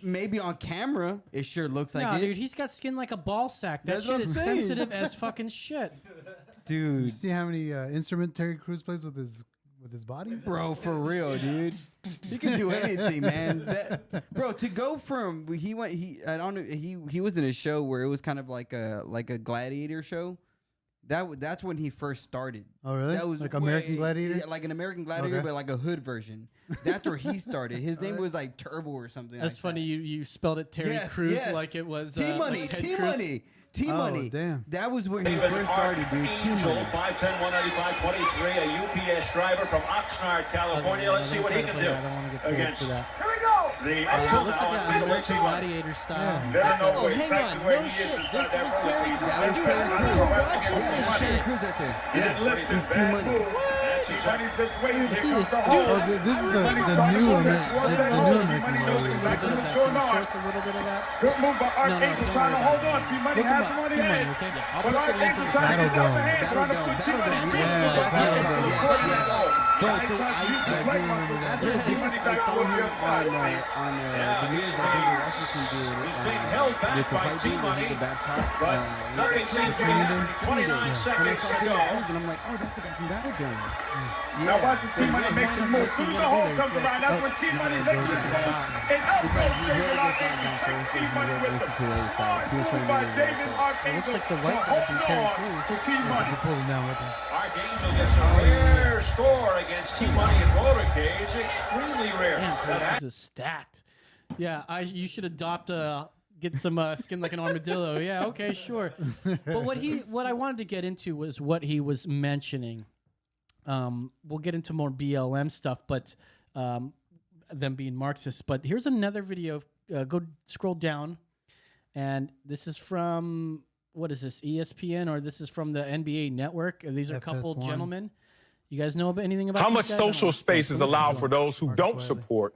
Speaker 1: Maybe on camera, it sure looks like
Speaker 2: no,
Speaker 1: it.
Speaker 2: dude, he's got skin like a ball sack. That
Speaker 1: That's
Speaker 2: shit
Speaker 1: what
Speaker 2: is
Speaker 1: I'm saying.
Speaker 2: sensitive as fucking shit.
Speaker 1: Dude.
Speaker 3: You see how many instrument Terry Crews plays with his with his body,
Speaker 1: bro. For real, dude. He can do anything, man. Bro, to go from I don't know, he was in a show where it was kind of like a gladiator show. That's when he first started.
Speaker 3: Oh, really?
Speaker 1: That was
Speaker 3: like American Gladiator?
Speaker 1: Yeah, like an American Gladiator,
Speaker 3: Okay.
Speaker 1: but like a hood version. That's where he started. His name was like Turbo or something.
Speaker 2: That's
Speaker 1: like
Speaker 2: funny. You spelled it Terry
Speaker 1: Yes,
Speaker 2: Crews
Speaker 1: yes.
Speaker 2: like it was
Speaker 1: T-Money,
Speaker 2: like Ted
Speaker 1: T-Money, T-Money.
Speaker 3: damn.
Speaker 1: That was when he first started, dude. T-Money.
Speaker 13: 5'10", 195, 23, a UPS driver from Oxnard, California. Let's see what he can do
Speaker 2: I don't want to get
Speaker 13: against.
Speaker 2: for that.
Speaker 13: Here we go. The
Speaker 2: It looks like an American Gladiator style.
Speaker 13: Oh,
Speaker 14: hang on. No shit. This was Terry Crews. Dude, I remember watching this shit.
Speaker 1: Crews right there.
Speaker 13: Yeah,
Speaker 1: He's T-Money.
Speaker 13: T-Money's just waiting. Here comes the
Speaker 3: Oh,
Speaker 13: hole.
Speaker 3: this is the new American Gladiator.
Speaker 2: Show us a little bit of that.
Speaker 13: Good move by Art
Speaker 2: No,
Speaker 13: Angel
Speaker 2: don't
Speaker 13: trying to
Speaker 2: worry
Speaker 13: hold
Speaker 2: about
Speaker 13: on.
Speaker 2: it.
Speaker 13: T-Money
Speaker 2: Look him
Speaker 13: has
Speaker 2: up.
Speaker 13: him on the
Speaker 2: T-Money,
Speaker 13: edge.
Speaker 2: okay? Yeah,
Speaker 13: But Art Angel trying to get off the hand, trying to put T-Money in.
Speaker 1: Bro, so I saw him on the news that David Washington did with the white dude when he was a bad cop.
Speaker 13: Nothing seems to happen. 29 seconds to go.
Speaker 1: And I'm like, oh, that's the guy from Battleground.
Speaker 13: Now watch the T-Money makes the move. As soon as the hole comes around, that's when T-Money makes his move. And
Speaker 1: It's
Speaker 13: Elko
Speaker 1: like he
Speaker 13: takes
Speaker 1: really
Speaker 13: it out
Speaker 1: gets
Speaker 13: and
Speaker 1: down
Speaker 13: he takes
Speaker 1: first and he
Speaker 13: T-Money
Speaker 1: went
Speaker 13: with
Speaker 1: basically
Speaker 13: him.
Speaker 1: to the other side. He was trying to
Speaker 13: By
Speaker 1: get to the other
Speaker 13: David
Speaker 1: side.
Speaker 2: It looks
Speaker 13: Archangel
Speaker 2: like the white
Speaker 13: to
Speaker 2: guy from
Speaker 13: hold
Speaker 2: Terry
Speaker 13: on
Speaker 2: Crews.
Speaker 13: to T-Money.
Speaker 3: They're pulling down with him.
Speaker 13: Archangel gets a rare score against T-Money in roller cage. Extremely rare.
Speaker 2: Man, Terry Crews is stacked. Yeah, you should adopt get some skin like an armadillo. Yeah, okay, sure. But what I wanted to get into was what he was mentioning. We'll get into more BLM stuff, but them being Marxist. But here's another video. Go scroll down, and this is from what is this, ESPN, or this is from the NBA Network? These are a couple
Speaker 3: FS1.
Speaker 2: gentlemen. You guys know anything about
Speaker 15: How
Speaker 2: these
Speaker 15: much
Speaker 2: guys? I don't
Speaker 15: social
Speaker 2: know.
Speaker 15: space is allowed for those who don't
Speaker 3: Wiley.
Speaker 15: support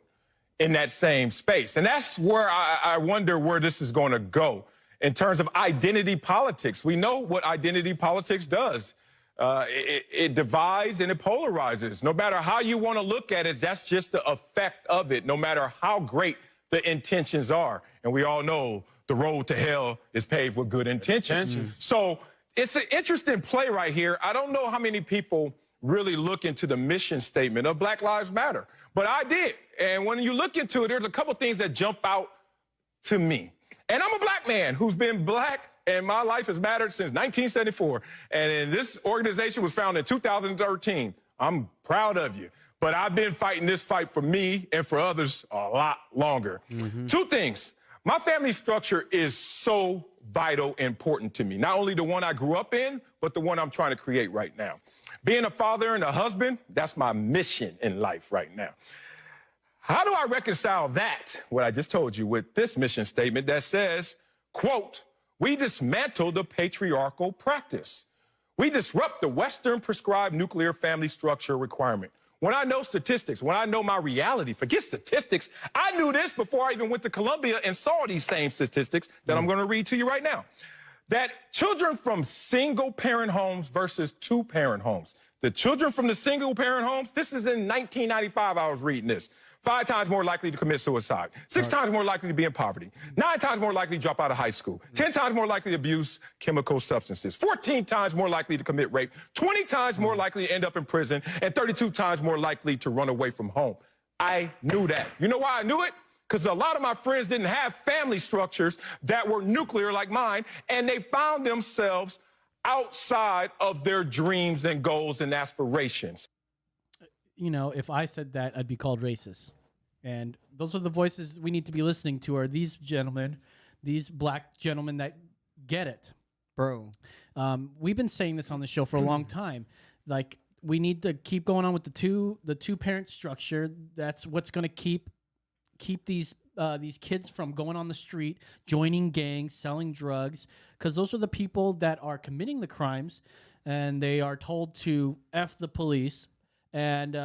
Speaker 15: in that same space? And that's where I wonder where this is going to go in terms of identity politics. We know what identity politics does. It divides and it polarizes. No matter how you want to look at it, that's just the effect of it, no matter how great the intentions are. And we all know the road to hell is paved with good intentions. So it's an interesting play right here. I don't know how many people really look into the mission statement of Black Lives Matter, but I did. And when you look into it, there's a couple things that jump out to me. And I'm a black man who's been black, and my life has mattered since 1974. And this organization was founded in 2013. I'm proud of you. But I've been fighting this fight for me and for others a lot longer. Two things. My family structure is so vital, important to me. Not only the one I grew up in, but the one I'm trying to create right now. Being a father and a husband, that's my mission in life right now. How do I reconcile that, what I just told you, with this mission statement that says, quote, we dismantle the patriarchal practice. We disrupt the Western prescribed nuclear family structure requirement. When I know statistics, when I know my reality, forget statistics. I knew this before I even went to Columbia and saw these same statistics that I'm going to read to you right now. That children from single-parent homes versus two-parent homes. The children from the single-parent homes, this is in 1995 I was reading this. 5 times more likely to commit suicide. 6 times more likely to be in poverty. 9 times more likely to drop out of high school. 10 times more likely to abuse chemical substances. 14 times more likely to commit rape. 20 times more likely to end up in prison. And 32 times more likely to run away from home. I knew that. You know why I knew it? Because a lot of my friends didn't have family structures that were nuclear like mine, and they found themselves outside of their dreams and goals and aspirations.
Speaker 2: You know, if I said that, I'd be called racist. And those are the voices we need to be listening to, are these gentlemen, these black gentlemen that get it.
Speaker 1: Bro.
Speaker 2: We've been saying this on the show for a long time. Like, we need to keep going on with the two parent structure. That's what's going to keep these kids from going on the street, joining gangs, selling drugs, because those are the people that are committing the crimes, and they are told to F the police and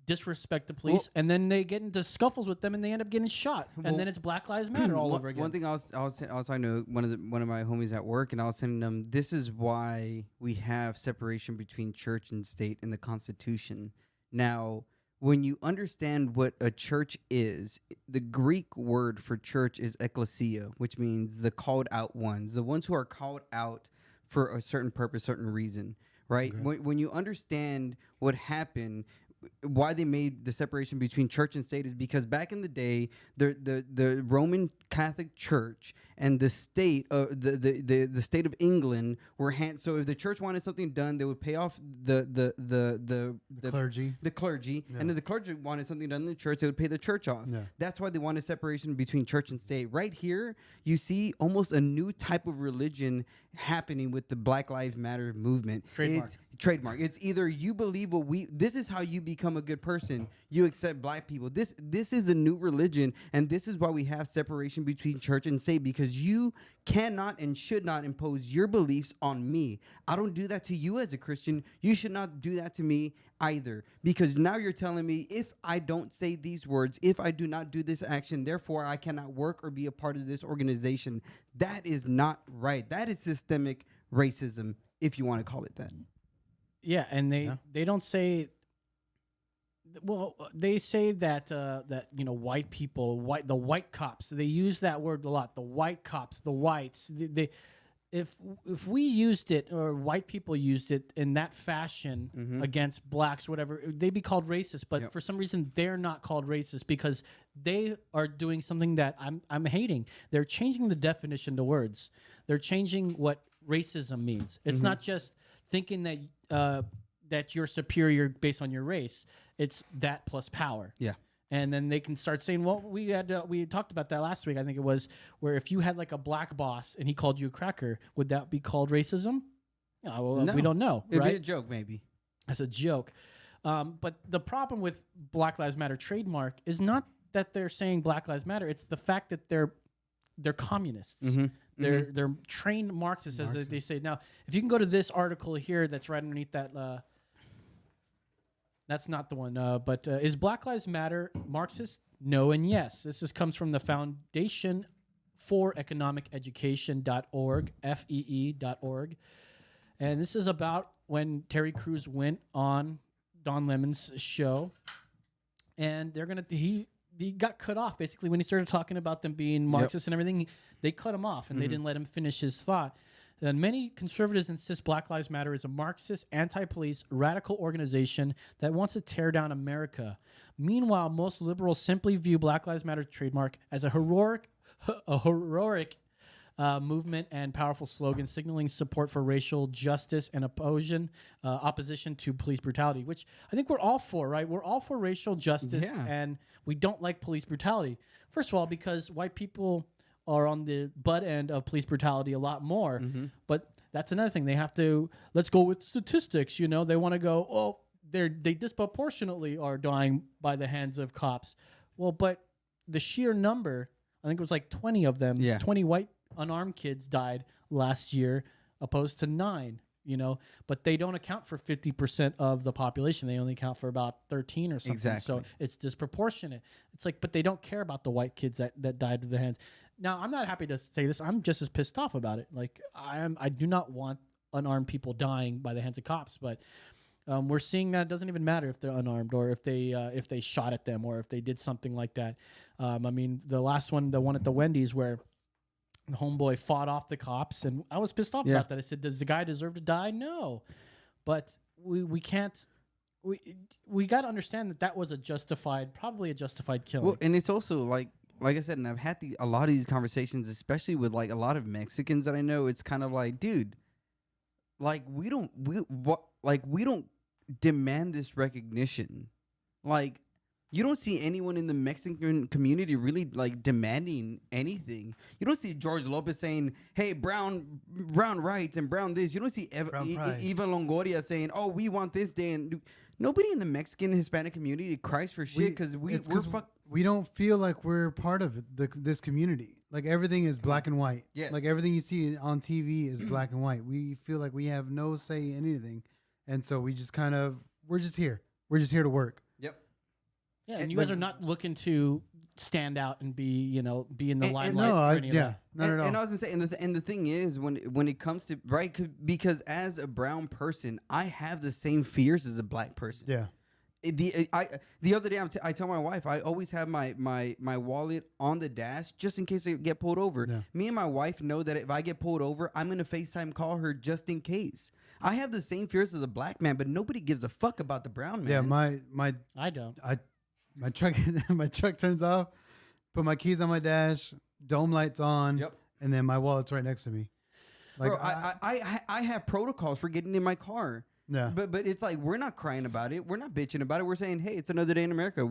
Speaker 2: disrespect the police, and then they get into scuffles with them, and they end up getting shot, and then it's Black Lives Matter all over again.
Speaker 1: One thing I was talking to one of my homies at work, and I was telling them this is why we have separation between church and state in the Constitution. Now, when you understand what a church is, the Greek word for church is ekklesia, which means the called out ones, the ones who are called out for a certain purpose, certain reason, right? Okay. When you understand what happened, why they made the separation between church and state is because back in the day, the Roman Catholic Church and the state, the state of England were so if the church wanted something done, they would pay off the
Speaker 3: clergy,
Speaker 1: and if the clergy wanted something done in the church, they would pay the church off.
Speaker 3: Yeah.
Speaker 1: That's why they wanted separation between church and state. Right here, you see almost a new type of religion happening with the Black Lives Matter movement. It's trademark. It's either you believe this is how you become a good person. You accept black people. This is a new religion, and this is why we have separation between church and state, because you cannot and should not impose your beliefs on me. I don't do that to you as a Christian. You should not do that to me either, because now you're telling me if I don't say these words, if I do not do this action, therefore I cannot work or be a part of this organization. That is not right. That is systemic racism, if you want to call it that.
Speaker 2: Yeah, and they don't say. Well, they say that that white people, the white cops. They use that word a lot. The white cops, the whites. If we used it, or white people used it in that fashion against blacks, whatever, they'd be called racist. But for some reason, they're not called racist because they are doing something that I'm hating. They're changing the definition to words. They're changing what racism means. It's not just thinking that that you're superior based on your race. It's that plus power.
Speaker 1: Yeah.
Speaker 2: And then they can start saying, well, we talked about that last week. I think it was where if you had like a black boss and he called you a cracker, would that be called racism? No. We don't know.
Speaker 1: It'd
Speaker 2: right?
Speaker 1: be a joke, maybe.
Speaker 2: As a joke. But the problem with Black Lives Matter trademark is not that they're saying Black Lives Matter. It's the fact that they're communists. They're trained Marxists, as they say. Now, if you can go to this article here that's right underneath that. That's not the one. But is Black Lives Matter Marxist? No and yes. This comes from the Foundation for Economic Education.org, FEE.org. And this is about when Terry Crews went on Don Lemon's show. And he got cut off, basically, when he started talking about them being Marxist and everything. They cut him off, and they didn't let him finish his thought. And many conservatives insist Black Lives Matter is a Marxist, anti-police, radical organization that wants to tear down America. Meanwhile, most liberals simply view Black Lives Matter trademark as a heroic movement and powerful slogan signaling support for racial justice and opposition to police brutality, which I think we're all for, right? We're all for racial justice, and we don't like police brutality. First of all, because white people are on the butt end of police brutality a lot more. But that's another thing. They have to, let's go with statistics. They want to go, oh, they disproportionately are dying by the hands of cops. Well, but the sheer number, I think it was like 20 of them, 20 white unarmed kids died last year, opposed to 9. But they don't account for 50% of the population. They only account for about 13 or something.
Speaker 1: Exactly.
Speaker 2: So it's disproportionate. It's like, but they don't care about the white kids that died to the hands. Now, I'm not happy to say this. I'm just as pissed off about it. Like, I do not want unarmed people dying by the hands of cops. But we're seeing that it doesn't even matter if they're unarmed or if they shot at them or if they did something like that. I mean, the last one, the one at the Wendy's where the homeboy fought off the cops, and I was pissed off about that. I said, does the guy deserve to die? No. But we can't. We got to understand that was probably a justified killing.
Speaker 1: Well, and it's also like I said, and I've had a lot of these conversations, especially with like a lot of Mexicans that I know. It's kind of like, dude, like we don't demand this recognition. Like, you don't see anyone in the Mexican community really like demanding anything. You don't see George Lopez saying, "Hey, brown rights and brown this." You don't see Eva Longoria saying, "Oh, we want this day." And nobody in the Mexican Hispanic community cries for shit because
Speaker 3: we don't feel like we're part of this community. Like everything is black and white.
Speaker 1: Yes.
Speaker 3: Like everything you see on TV is black and white. We feel like we have no say in anything, and so we just we're just here. We're just here to work.
Speaker 1: Yep.
Speaker 2: Yeah, and you guys are not looking to stand out and be in the limelight.
Speaker 3: Not at all.
Speaker 1: And I was gonna say, and the thing is, when it comes to because as a brown person, I have the same fears as a black person.
Speaker 3: Yeah.
Speaker 1: The other day I tell my wife I always have my wallet on the dash just in case I get pulled over.
Speaker 3: Yeah.
Speaker 1: Me and my wife know that if I get pulled over, I'm gonna FaceTime call her just in case. I have the same fears as the black man, but nobody gives a fuck about the brown man.
Speaker 3: Yeah, my
Speaker 2: I don't.
Speaker 3: My truck my truck turns off, put my keys on my dash, dome lights on,
Speaker 1: Yep.
Speaker 3: and then my wallet's right next to me. Like
Speaker 1: Bro, I have protocols for getting in my car.
Speaker 3: Yeah.
Speaker 1: But it's like we're not crying about it. We're not bitching about it. We're saying, hey, it's another day in America.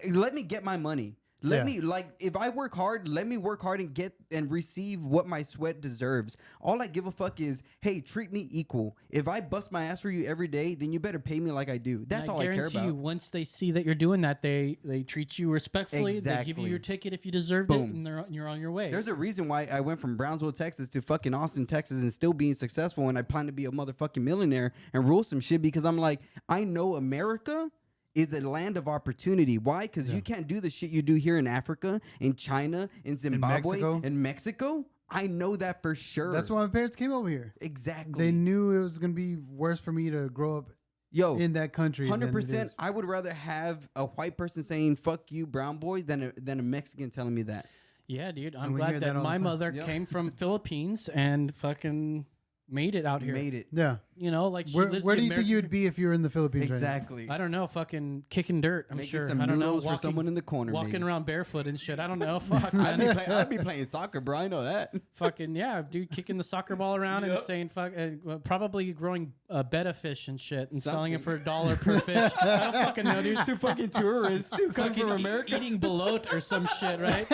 Speaker 1: Let me get my money. Let me, like, if I work hard, let me work hard and get and receive what my sweat deserves. All I give a fuck is, hey, treat me equal. If I bust my ass for you every day, then you better pay me like I do. That's all I care
Speaker 2: guarantee
Speaker 1: about.
Speaker 2: you, once they see that you're doing that, they treat you respectfully. They give you
Speaker 1: Exactly.
Speaker 2: your ticket if you deserved it,
Speaker 1: Boom.
Speaker 2: and you're on your way.
Speaker 1: There's a reason why I went from Brownsville, Texas to fucking Austin, Texas and still being successful, and I plan to be a motherfucking millionaire and rule some shit because I'm like, I know America is a land of opportunity. Why? Because you can't do the shit you do here in Africa, in China, in Zimbabwe, in Mexico. I know that for sure.
Speaker 3: That's why my parents came over here.
Speaker 1: Exactly.
Speaker 3: They knew it was gonna be worse for me to grow up in that country.
Speaker 1: 100%. I would rather have a white person saying "fuck you, brown boy" than a Mexican telling me that.
Speaker 2: Yeah, dude. I'm
Speaker 3: And we
Speaker 2: glad
Speaker 3: hear
Speaker 2: that
Speaker 3: that all
Speaker 2: my
Speaker 3: the time.
Speaker 2: mother
Speaker 1: Yep.
Speaker 2: came from Philippines and fucking made it out here.
Speaker 1: Made it.
Speaker 3: Yeah.
Speaker 2: You know, like she
Speaker 3: Where
Speaker 2: lives
Speaker 3: do
Speaker 2: the
Speaker 3: you think you would be if you were in the Philippines?
Speaker 1: Exactly.
Speaker 2: I don't know, fucking kicking dirt. I'm
Speaker 1: Making
Speaker 2: sure.
Speaker 1: some
Speaker 2: I don't know.
Speaker 1: noodles for someone in the corner,
Speaker 2: walking
Speaker 1: maybe.
Speaker 2: around barefoot and shit. I don't know. Fuck,
Speaker 1: I'd
Speaker 2: man.
Speaker 1: be playing soccer, bro. I know that.
Speaker 2: Fucking yeah, dude, kicking the soccer ball around and saying fuck, probably growing beta fish and shit and selling it for $1 per fish. I don't fucking know, dude.
Speaker 1: To fucking tourists who come
Speaker 2: Fucking
Speaker 1: from America.
Speaker 2: eating bloat or some shit, right?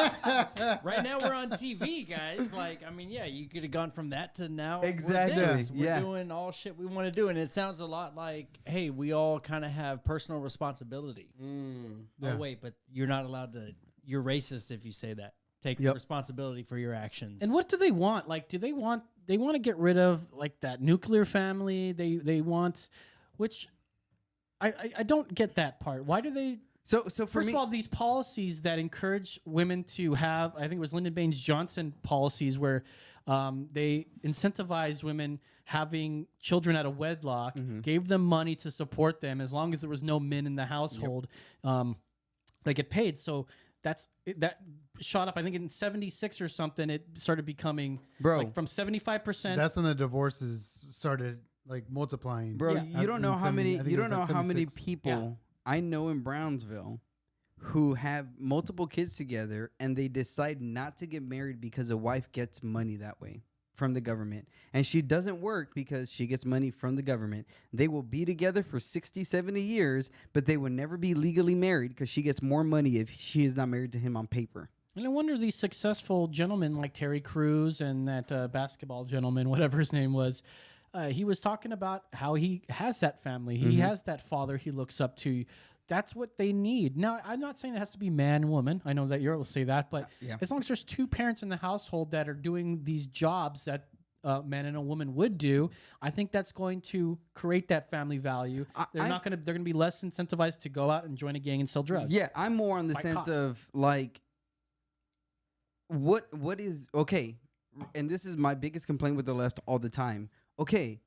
Speaker 4: Right now we're on TV, guys. Like, I mean, yeah, you could have gone from that to now.
Speaker 1: Exactly.
Speaker 4: We're this.
Speaker 1: Yeah.
Speaker 4: We're doing all shit we want to do, and it sounds a lot like, hey, we all kind of have personal responsibility.
Speaker 3: Yeah.
Speaker 4: Oh wait, but you're not allowed to. You're racist if you say that. Take
Speaker 1: Yep.
Speaker 4: responsibility for your actions.
Speaker 2: And what do they want? Like, do they want to get rid of like that nuclear family? They want, which I don't get that part. Why do they?
Speaker 1: So for
Speaker 2: First
Speaker 1: me,
Speaker 2: of all, these policies that encourage women to have, I think it was Lyndon Baines Johnson policies where they incentivized women having children out of wedlock, gave them money to support them as long as there was no men in the household. They get paid. So that shot up. I think in 76 or something, it started becoming like from 75%.
Speaker 3: That's when the divorces started like multiplying.
Speaker 1: bro,
Speaker 2: Yeah.
Speaker 1: you don't know how many. You don't know how many
Speaker 3: 76.
Speaker 1: people I know in Brownsville who have multiple kids together and they decide not to get married because a wife gets money that way from the government and she doesn't work because she gets money from the government. They will be together for 60, 70 years, but they will never be legally married because she gets more money if she is not married to him on paper.
Speaker 2: And I wonder these successful gentlemen like Terry Crews and that basketball gentleman, whatever his name was, he was talking about how he has that family. He has that father he looks up to. That's what they need. Now, I'm not saying it has to be man and woman. I know that you'll say that, but as long as there's two parents in the household that are doing these jobs that a man and a woman would do, I think that's going to create that family value. They're going to be less incentivized to go out and join a gang and sell drugs.
Speaker 1: Yeah, I'm more on the
Speaker 2: By
Speaker 1: sense
Speaker 2: cops.
Speaker 1: of like what is okay, and this is my biggest complaint with the left all the time. Okay,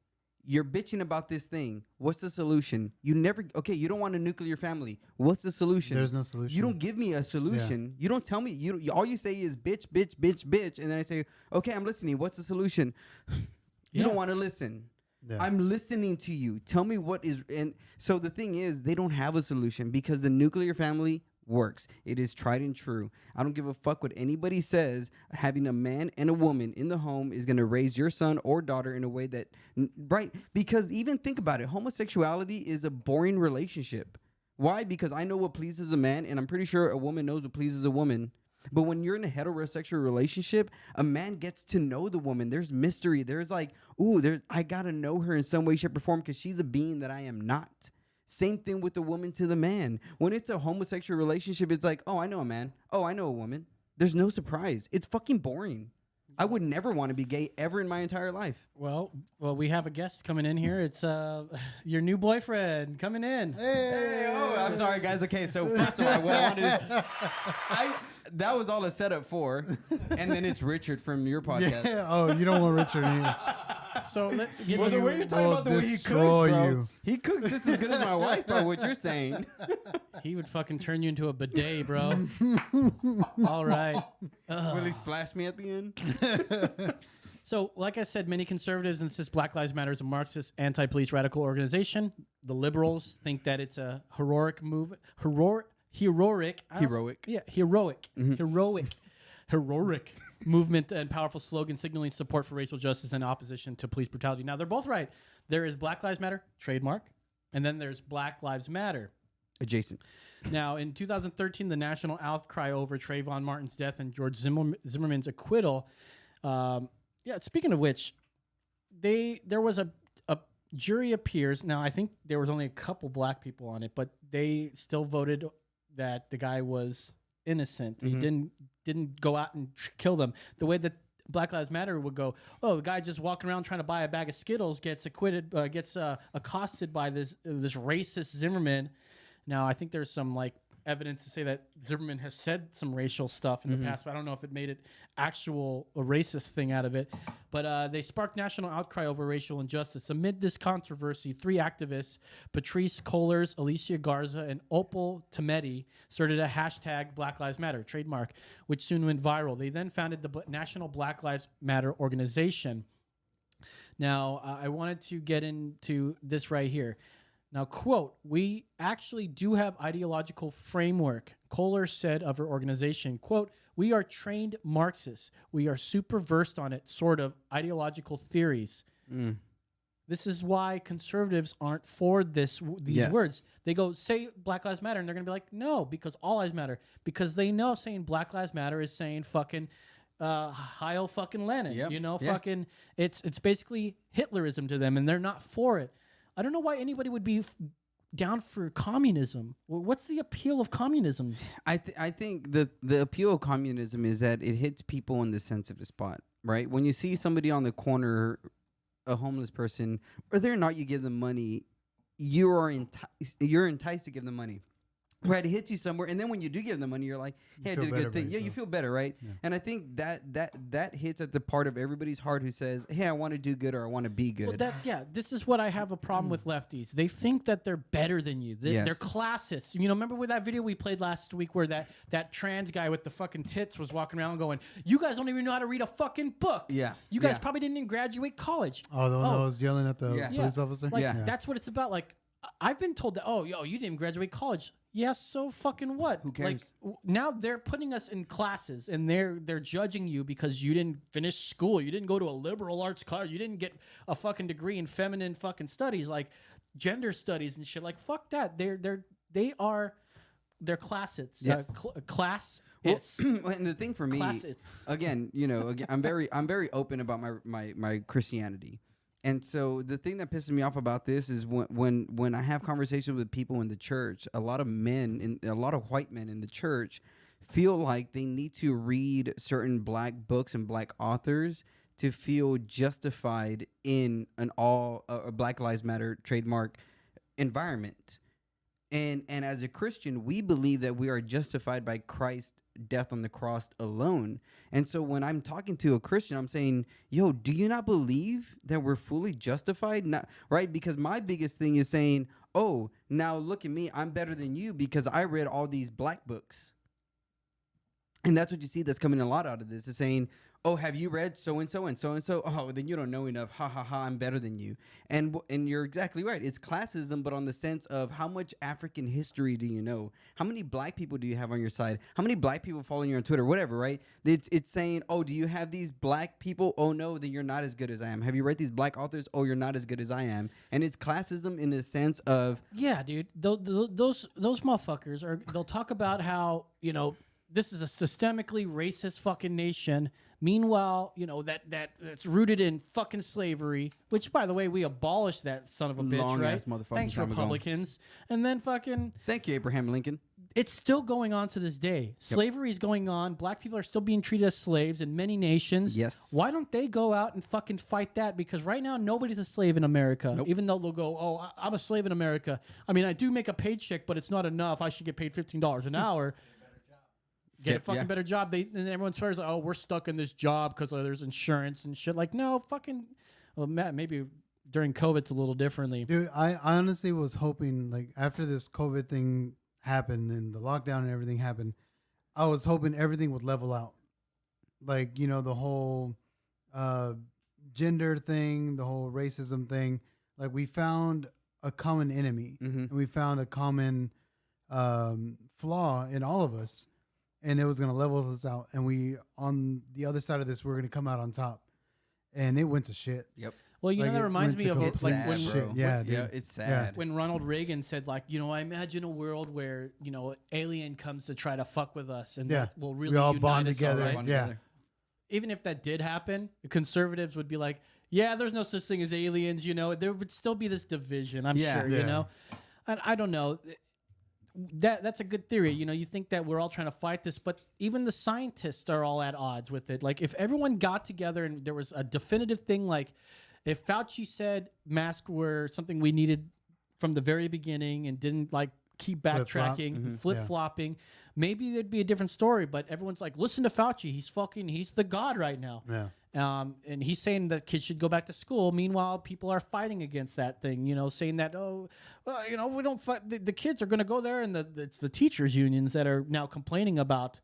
Speaker 1: you're bitching about this thing. What's the solution? You don't want a nuclear family. What's the solution?
Speaker 3: There's no solution.
Speaker 1: You don't give me a solution. You don't tell me. All you say is bitch, bitch, bitch, bitch, and then I say, okay, I'm listening. What's the solution? You don't want to listen.
Speaker 3: Yeah.
Speaker 1: I'm listening to you. Tell me what is. And so the thing is, they don't have a solution because the nuclear family works. It is tried and true. I don't give a fuck what anybody says. Having a man and a woman in the home is going to raise your son or daughter in a way that, right? Because even think about it. Homosexuality is a boring relationship. Why? Because I know what pleases a man, and I'm pretty sure a woman knows what pleases a woman. But when you're in a heterosexual relationship, a man gets to know the woman. There's mystery. There's like, I got to know her in some way, shape, or form because she's a being that I am not. Same thing with the woman to the man. When it's a homosexual relationship, it's like, oh, I know a man. Oh, I know a woman. There's no surprise. It's fucking boring. I would never want to be gay ever in my entire life.
Speaker 2: Well, we have a guest coming in here. It's your new boyfriend coming in.
Speaker 1: Hey, I'm sorry, guys. Okay, so first of all, what I wanted is, that was all a setup for, and then it's Richard from your podcast.
Speaker 3: Yeah. Oh, you don't want Richard in here.
Speaker 2: So
Speaker 1: Well, the way you're talking about the way he cooks, bro. He cooks just as good as my wife, bro. What you're saying?
Speaker 2: He would fucking turn you into a bidet, bro. All right.
Speaker 1: Will he splash me at the end?
Speaker 2: So, like I said, many conservatives insist Black Lives Matter is a Marxist, anti-police, radical organization. The liberals think that it's a heroic move. Heroic movement and powerful slogan signaling support for racial justice and opposition to police brutality. Now, they're both right. There is Black Lives Matter, trademark, and then there's Black Lives Matter.
Speaker 1: Adjacent.
Speaker 2: Now, in 2013, the national outcry over Trayvon Martin's death and George Zimmerman's acquittal. Speaking of which, there was a jury of peers. Now, I think there was only a couple black people on it, but they still voted that the guy was innocent. He didn't go out and kill them. The way that Black Lives Matter would go, oh, the guy just walking around trying to buy a bag of Skittles gets acquitted, gets accosted by this racist Zimmerman. Now, I think there's some evidence to say that Zimmerman has said some racial stuff in the past, but I don't know if it made it a racist thing out of it. But they sparked national outcry over racial injustice. Amid this controversy, 3 activists, Patrice Kohlers, Alicia Garza, and Opal Tometi, started a hashtag Black Lives Matter, trademark, which soon went viral. They then founded the National Black Lives Matter organization. Now, I wanted to get into this right here. Now, quote, we actually do have ideological framework, Kohler said of her organization. Quote, we are trained Marxists. We are super versed on it, sort of ideological theories. This is why conservatives aren't for these words. They go, say Black Lives Matter, and they're going to be like, no, because all lives matter. Because they know saying Black Lives Matter is saying fucking Heil fucking Lenin. Yep. Fucking, it's basically Hitlerism to them, and they're not for it. I don't know why anybody would be down for communism. What's the appeal of communism?
Speaker 1: I think the appeal of communism is that it hits people in the sensitive spot, right? When you see somebody on the corner, a homeless person, whether or not you give them money, you're enticed to give them money. Right, it hits you somewhere, and then when you do give them money, you're like, "Hey, I did a good thing." Yeah, you feel better, right? Yeah. And I think that hits at the part of everybody's heart who says, "Hey, I want to do good or I want to be good."
Speaker 2: Well, this is what I have a problem with lefties. They think that they're better than you. They're classists. Remember with that video we played last week where that trans guy with the fucking tits was walking around going, "You guys don't even know how to read a fucking book.
Speaker 1: Yeah,
Speaker 2: you guys probably didn't even graduate college."
Speaker 3: Oh, the one that was yelling at the police officer.
Speaker 2: That's what it's about. Like, I've been told that. Oh, you didn't graduate college. Yeah, so fucking what?
Speaker 1: Who cares?
Speaker 2: Now they're putting us in classes and they're judging you because you didn't finish school. You didn't go to a liberal arts college. You didn't get a fucking degree in feminine fucking studies, like gender studies and shit. Like, fuck that. They're classits.
Speaker 1: Yes.
Speaker 2: Class.
Speaker 1: Well, and the thing for me, again, I'm very open about my Christianity. And so the thing that pisses me off about this is when I have conversations with people in the church, a lot of white men in the church feel like they need to read certain black books and black authors to feel justified in a Black Lives Matter trademark environment. And as a Christian, we believe that we are justified by Christ's death on the cross alone. And so when I'm talking to a Christian, I'm saying, yo, do you not believe that we're fully justified? Not, right? Because my biggest thing is saying, oh, now look at me. I'm better than you because I read all these black books. And that's what you see that's coming a lot out of this is saying, oh, have you read so-and-so and so-and-so? Oh, then you don't know enough. Ha, ha, ha, I'm better than you. And you're exactly right. It's classism, but on the sense of how much African history do you know? How many black people do you have on your side? How many black people follow you on Twitter? Whatever, right? It's saying, oh, do you have these black people? Oh, no, then you're not as good as I am. Have you read these black authors? Oh, you're not as good as I am. And it's classism in the sense of...
Speaker 2: Yeah, dude. Those motherfuckers, they'll talk about how, this is a systemically racist fucking nation. Meanwhile, that's rooted in fucking slavery, which, by the way, we abolished that son of a bitch,
Speaker 1: Long
Speaker 2: right?
Speaker 1: ass motherfucking
Speaker 2: Thanks,
Speaker 1: time ago.
Speaker 2: Republicans. And then fucking...
Speaker 1: Thank you, Abraham Lincoln.
Speaker 2: It's still going on to this day. Slavery is going on. Black people are still being treated as slaves in many nations.
Speaker 1: Yes.
Speaker 2: Why don't they go out and fucking fight that? Because right now, nobody's a slave in America.
Speaker 1: Nope.
Speaker 2: Even though they'll go, oh, I'm a slave in America. I mean, I do make a paycheck, but it's not enough. I should get paid $15 an hour. Get a fucking better job. And everyone swears, oh, we're stuck in this job because there's insurance and shit. Like, no, fucking well, Matt, maybe during COVID it's a little differently.
Speaker 3: Dude, I honestly was hoping, like, after this COVID thing happened and the lockdown and everything happened, I was hoping everything would level out. Like, you know, the whole gender thing, the whole racism thing. Like, we found a common enemy and we found a common flaw in all of us, and it was going to level us out. And we, on the other side of this, we're going to come out on top. And it went to shit.
Speaker 1: Yep.
Speaker 2: Well, you know, that reminds me of like when
Speaker 3: it's
Speaker 1: sad.
Speaker 2: When Ronald Reagan said, like, you know, I imagine a world where, you know, alien comes to try to fuck with us, and that will really
Speaker 3: we all
Speaker 2: unite
Speaker 3: bond
Speaker 2: us
Speaker 3: together.
Speaker 2: all, right?
Speaker 3: Yeah.
Speaker 2: Even if that did happen, the conservatives would be like, yeah, there's no such thing as aliens. You know, there would still be this division. I'm sure. You know, and I don't know. That's a good theory. You know, you think that we're all trying to fight this, but even the scientists are all at odds with it. Like, if everyone got together and there was a definitive thing, like if Fauci said masks were something we needed from the very beginning and didn't like keep backtracking, flip-flopping, maybe there'd be a different story. But everyone's like, listen to Fauci. He's the god right now.
Speaker 3: Yeah.
Speaker 2: And he's saying that kids should go back to school. Meanwhile, people are fighting against that thing, you know, saying that, oh, well, you know, we don't fight. The kids are going to go there. And it's the teachers unions that are now complaining about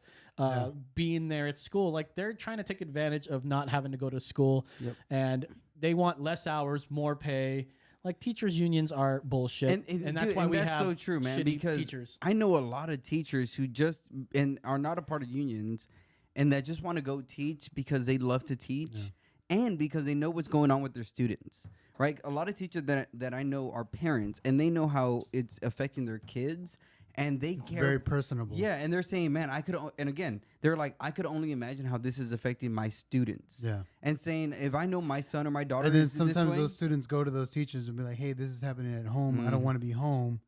Speaker 2: being there at school. Like, they're trying to take advantage of not having to go to school. And they want less hours, more pay. Like, teachers unions are bullshit. And that's why we have
Speaker 1: so true, man, because
Speaker 2: teachers.
Speaker 1: I know a lot of teachers who just are not a part of unions and that just want to go teach because they love to teach and because they know what's going on with their students, right? A lot of teachers that I know are parents, and they know how it's affecting their kids, and they care.
Speaker 3: Very personable.
Speaker 1: Yeah, and they're saying, man, and again, they're like, I could only imagine how this is affecting my students.
Speaker 3: Yeah.
Speaker 1: And saying, if I know my son or my daughter
Speaker 3: And then
Speaker 1: is
Speaker 3: sometimes
Speaker 1: this way,
Speaker 3: those students go to those teachers and be like, hey, this is happening at home. I don't want to be home.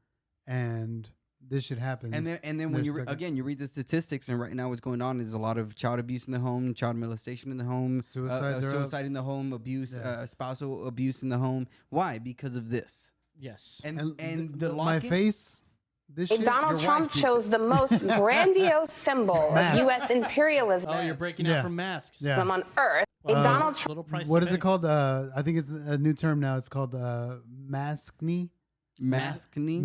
Speaker 3: And this should happen.
Speaker 1: And then when you read the statistics, and right now what's going on is a lot of child abuse in the home, child molestation in the home, suicide in the home, abuse, spousal abuse in the home. Why? Because of this.
Speaker 2: Yes.
Speaker 1: And the
Speaker 3: my face. This shit,
Speaker 16: Donald Trump chose the most grandiose symbol of U.S. imperialism.
Speaker 2: Oh, you're breaking out from masks.
Speaker 3: Yeah.
Speaker 16: On Earth. Donald Trump.
Speaker 3: What is it called? I think it's a new term now. It's called maskne.
Speaker 1: Maskne?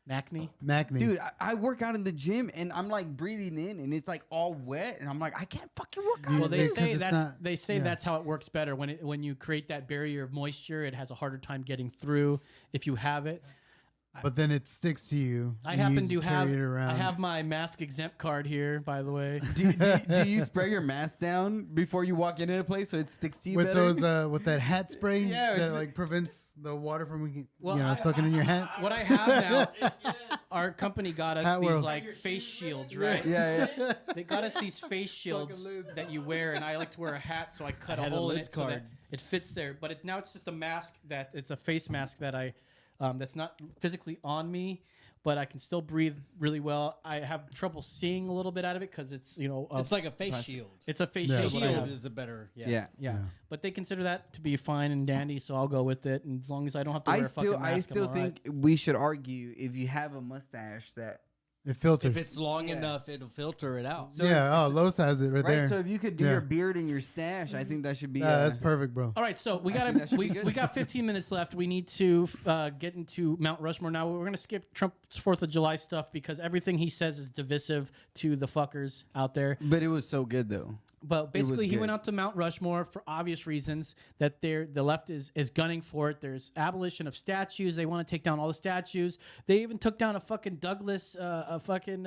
Speaker 2: Mackney.
Speaker 1: Dude, I work out in the gym and I'm like breathing in and it's like all wet and I'm like, I can't fucking work out.
Speaker 2: Well, they say that's how it works better. When you create that barrier of moisture, it has a harder time getting through if you have it.
Speaker 3: But then it sticks to you.
Speaker 2: I happen to have my mask exempt card here, by the way.
Speaker 1: Do you spray your mask down before you walk into a place so it sticks to you
Speaker 3: with
Speaker 1: better?
Speaker 3: those with that hat spray that like prevents the water from soaking in your hat?
Speaker 2: What I have now, our company got us these like face shields, right?
Speaker 1: Yeah.
Speaker 2: They got us these face shields that you wear, and I like to wear a hat, so I cut a hole in it so that it fits there. But now it's just a mask it's a face mask that I. That's not physically on me, but I can still breathe really well. I have trouble seeing a little bit out of it because it's
Speaker 4: it's like a face shield.
Speaker 2: It's a face
Speaker 4: shield.
Speaker 2: shield.
Speaker 4: Shield is a better
Speaker 2: yeah. But they consider that to be fine and dandy, so I'll go with it. And as long as I don't have to wear a fucking mask,
Speaker 1: I still think we should argue if you have a mustache that.
Speaker 3: It filters.
Speaker 4: If it's long enough, it'll filter it out.
Speaker 3: So Los has it right there.
Speaker 1: So if you could do your beard and your stash, I think that should be.
Speaker 3: That's perfect, bro.
Speaker 2: All right, so we got 15 minutes left. We need to get into Mount Rushmore now. We're gonna skip Trump's 4th of July stuff because everything he says is divisive to the fuckers out there.
Speaker 1: But it was so good though.
Speaker 2: But basically, he went out to Mount Rushmore for obvious reasons that the left is gunning for it. There's abolition of statues. They want to take down all the statues. They even took down a fucking Douglas, Frederick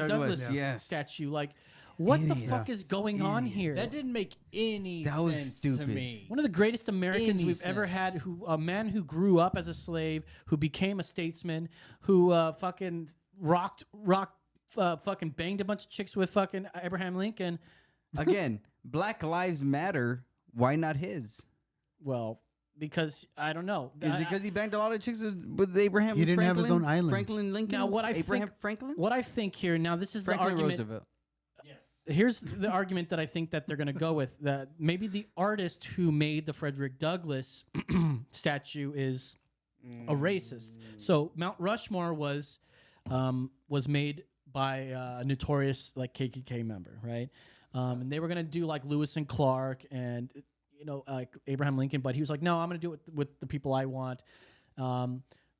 Speaker 2: Douglass statue. Like, what the fuck is going on here?
Speaker 4: That didn't make any sense to me.
Speaker 2: One of the greatest Americans we've ever had, a man who grew up as a slave, who became a statesman, who fucking fucking banged a bunch of chicks with fucking Abraham Lincoln.
Speaker 1: Again, Black Lives Matter. Why not his?
Speaker 2: Well, because I don't know.
Speaker 1: Is it because he banged a lot of chicks with Abraham?
Speaker 3: He didn't have his own island.
Speaker 1: Franklin Lincoln.
Speaker 2: Now, what I think here. Now, this is
Speaker 1: Franklin
Speaker 2: the argument.
Speaker 1: Roosevelt.
Speaker 2: Yes. Here's the argument that I think that they're going to go with. That maybe the artist who made the Frederick Douglass statue is a racist. So Mount Rushmore was made by a notorious like KKK member, right? And they were gonna do like Lewis and Clark and like Abraham Lincoln, but he was like, no, I'm gonna do it with the people I want.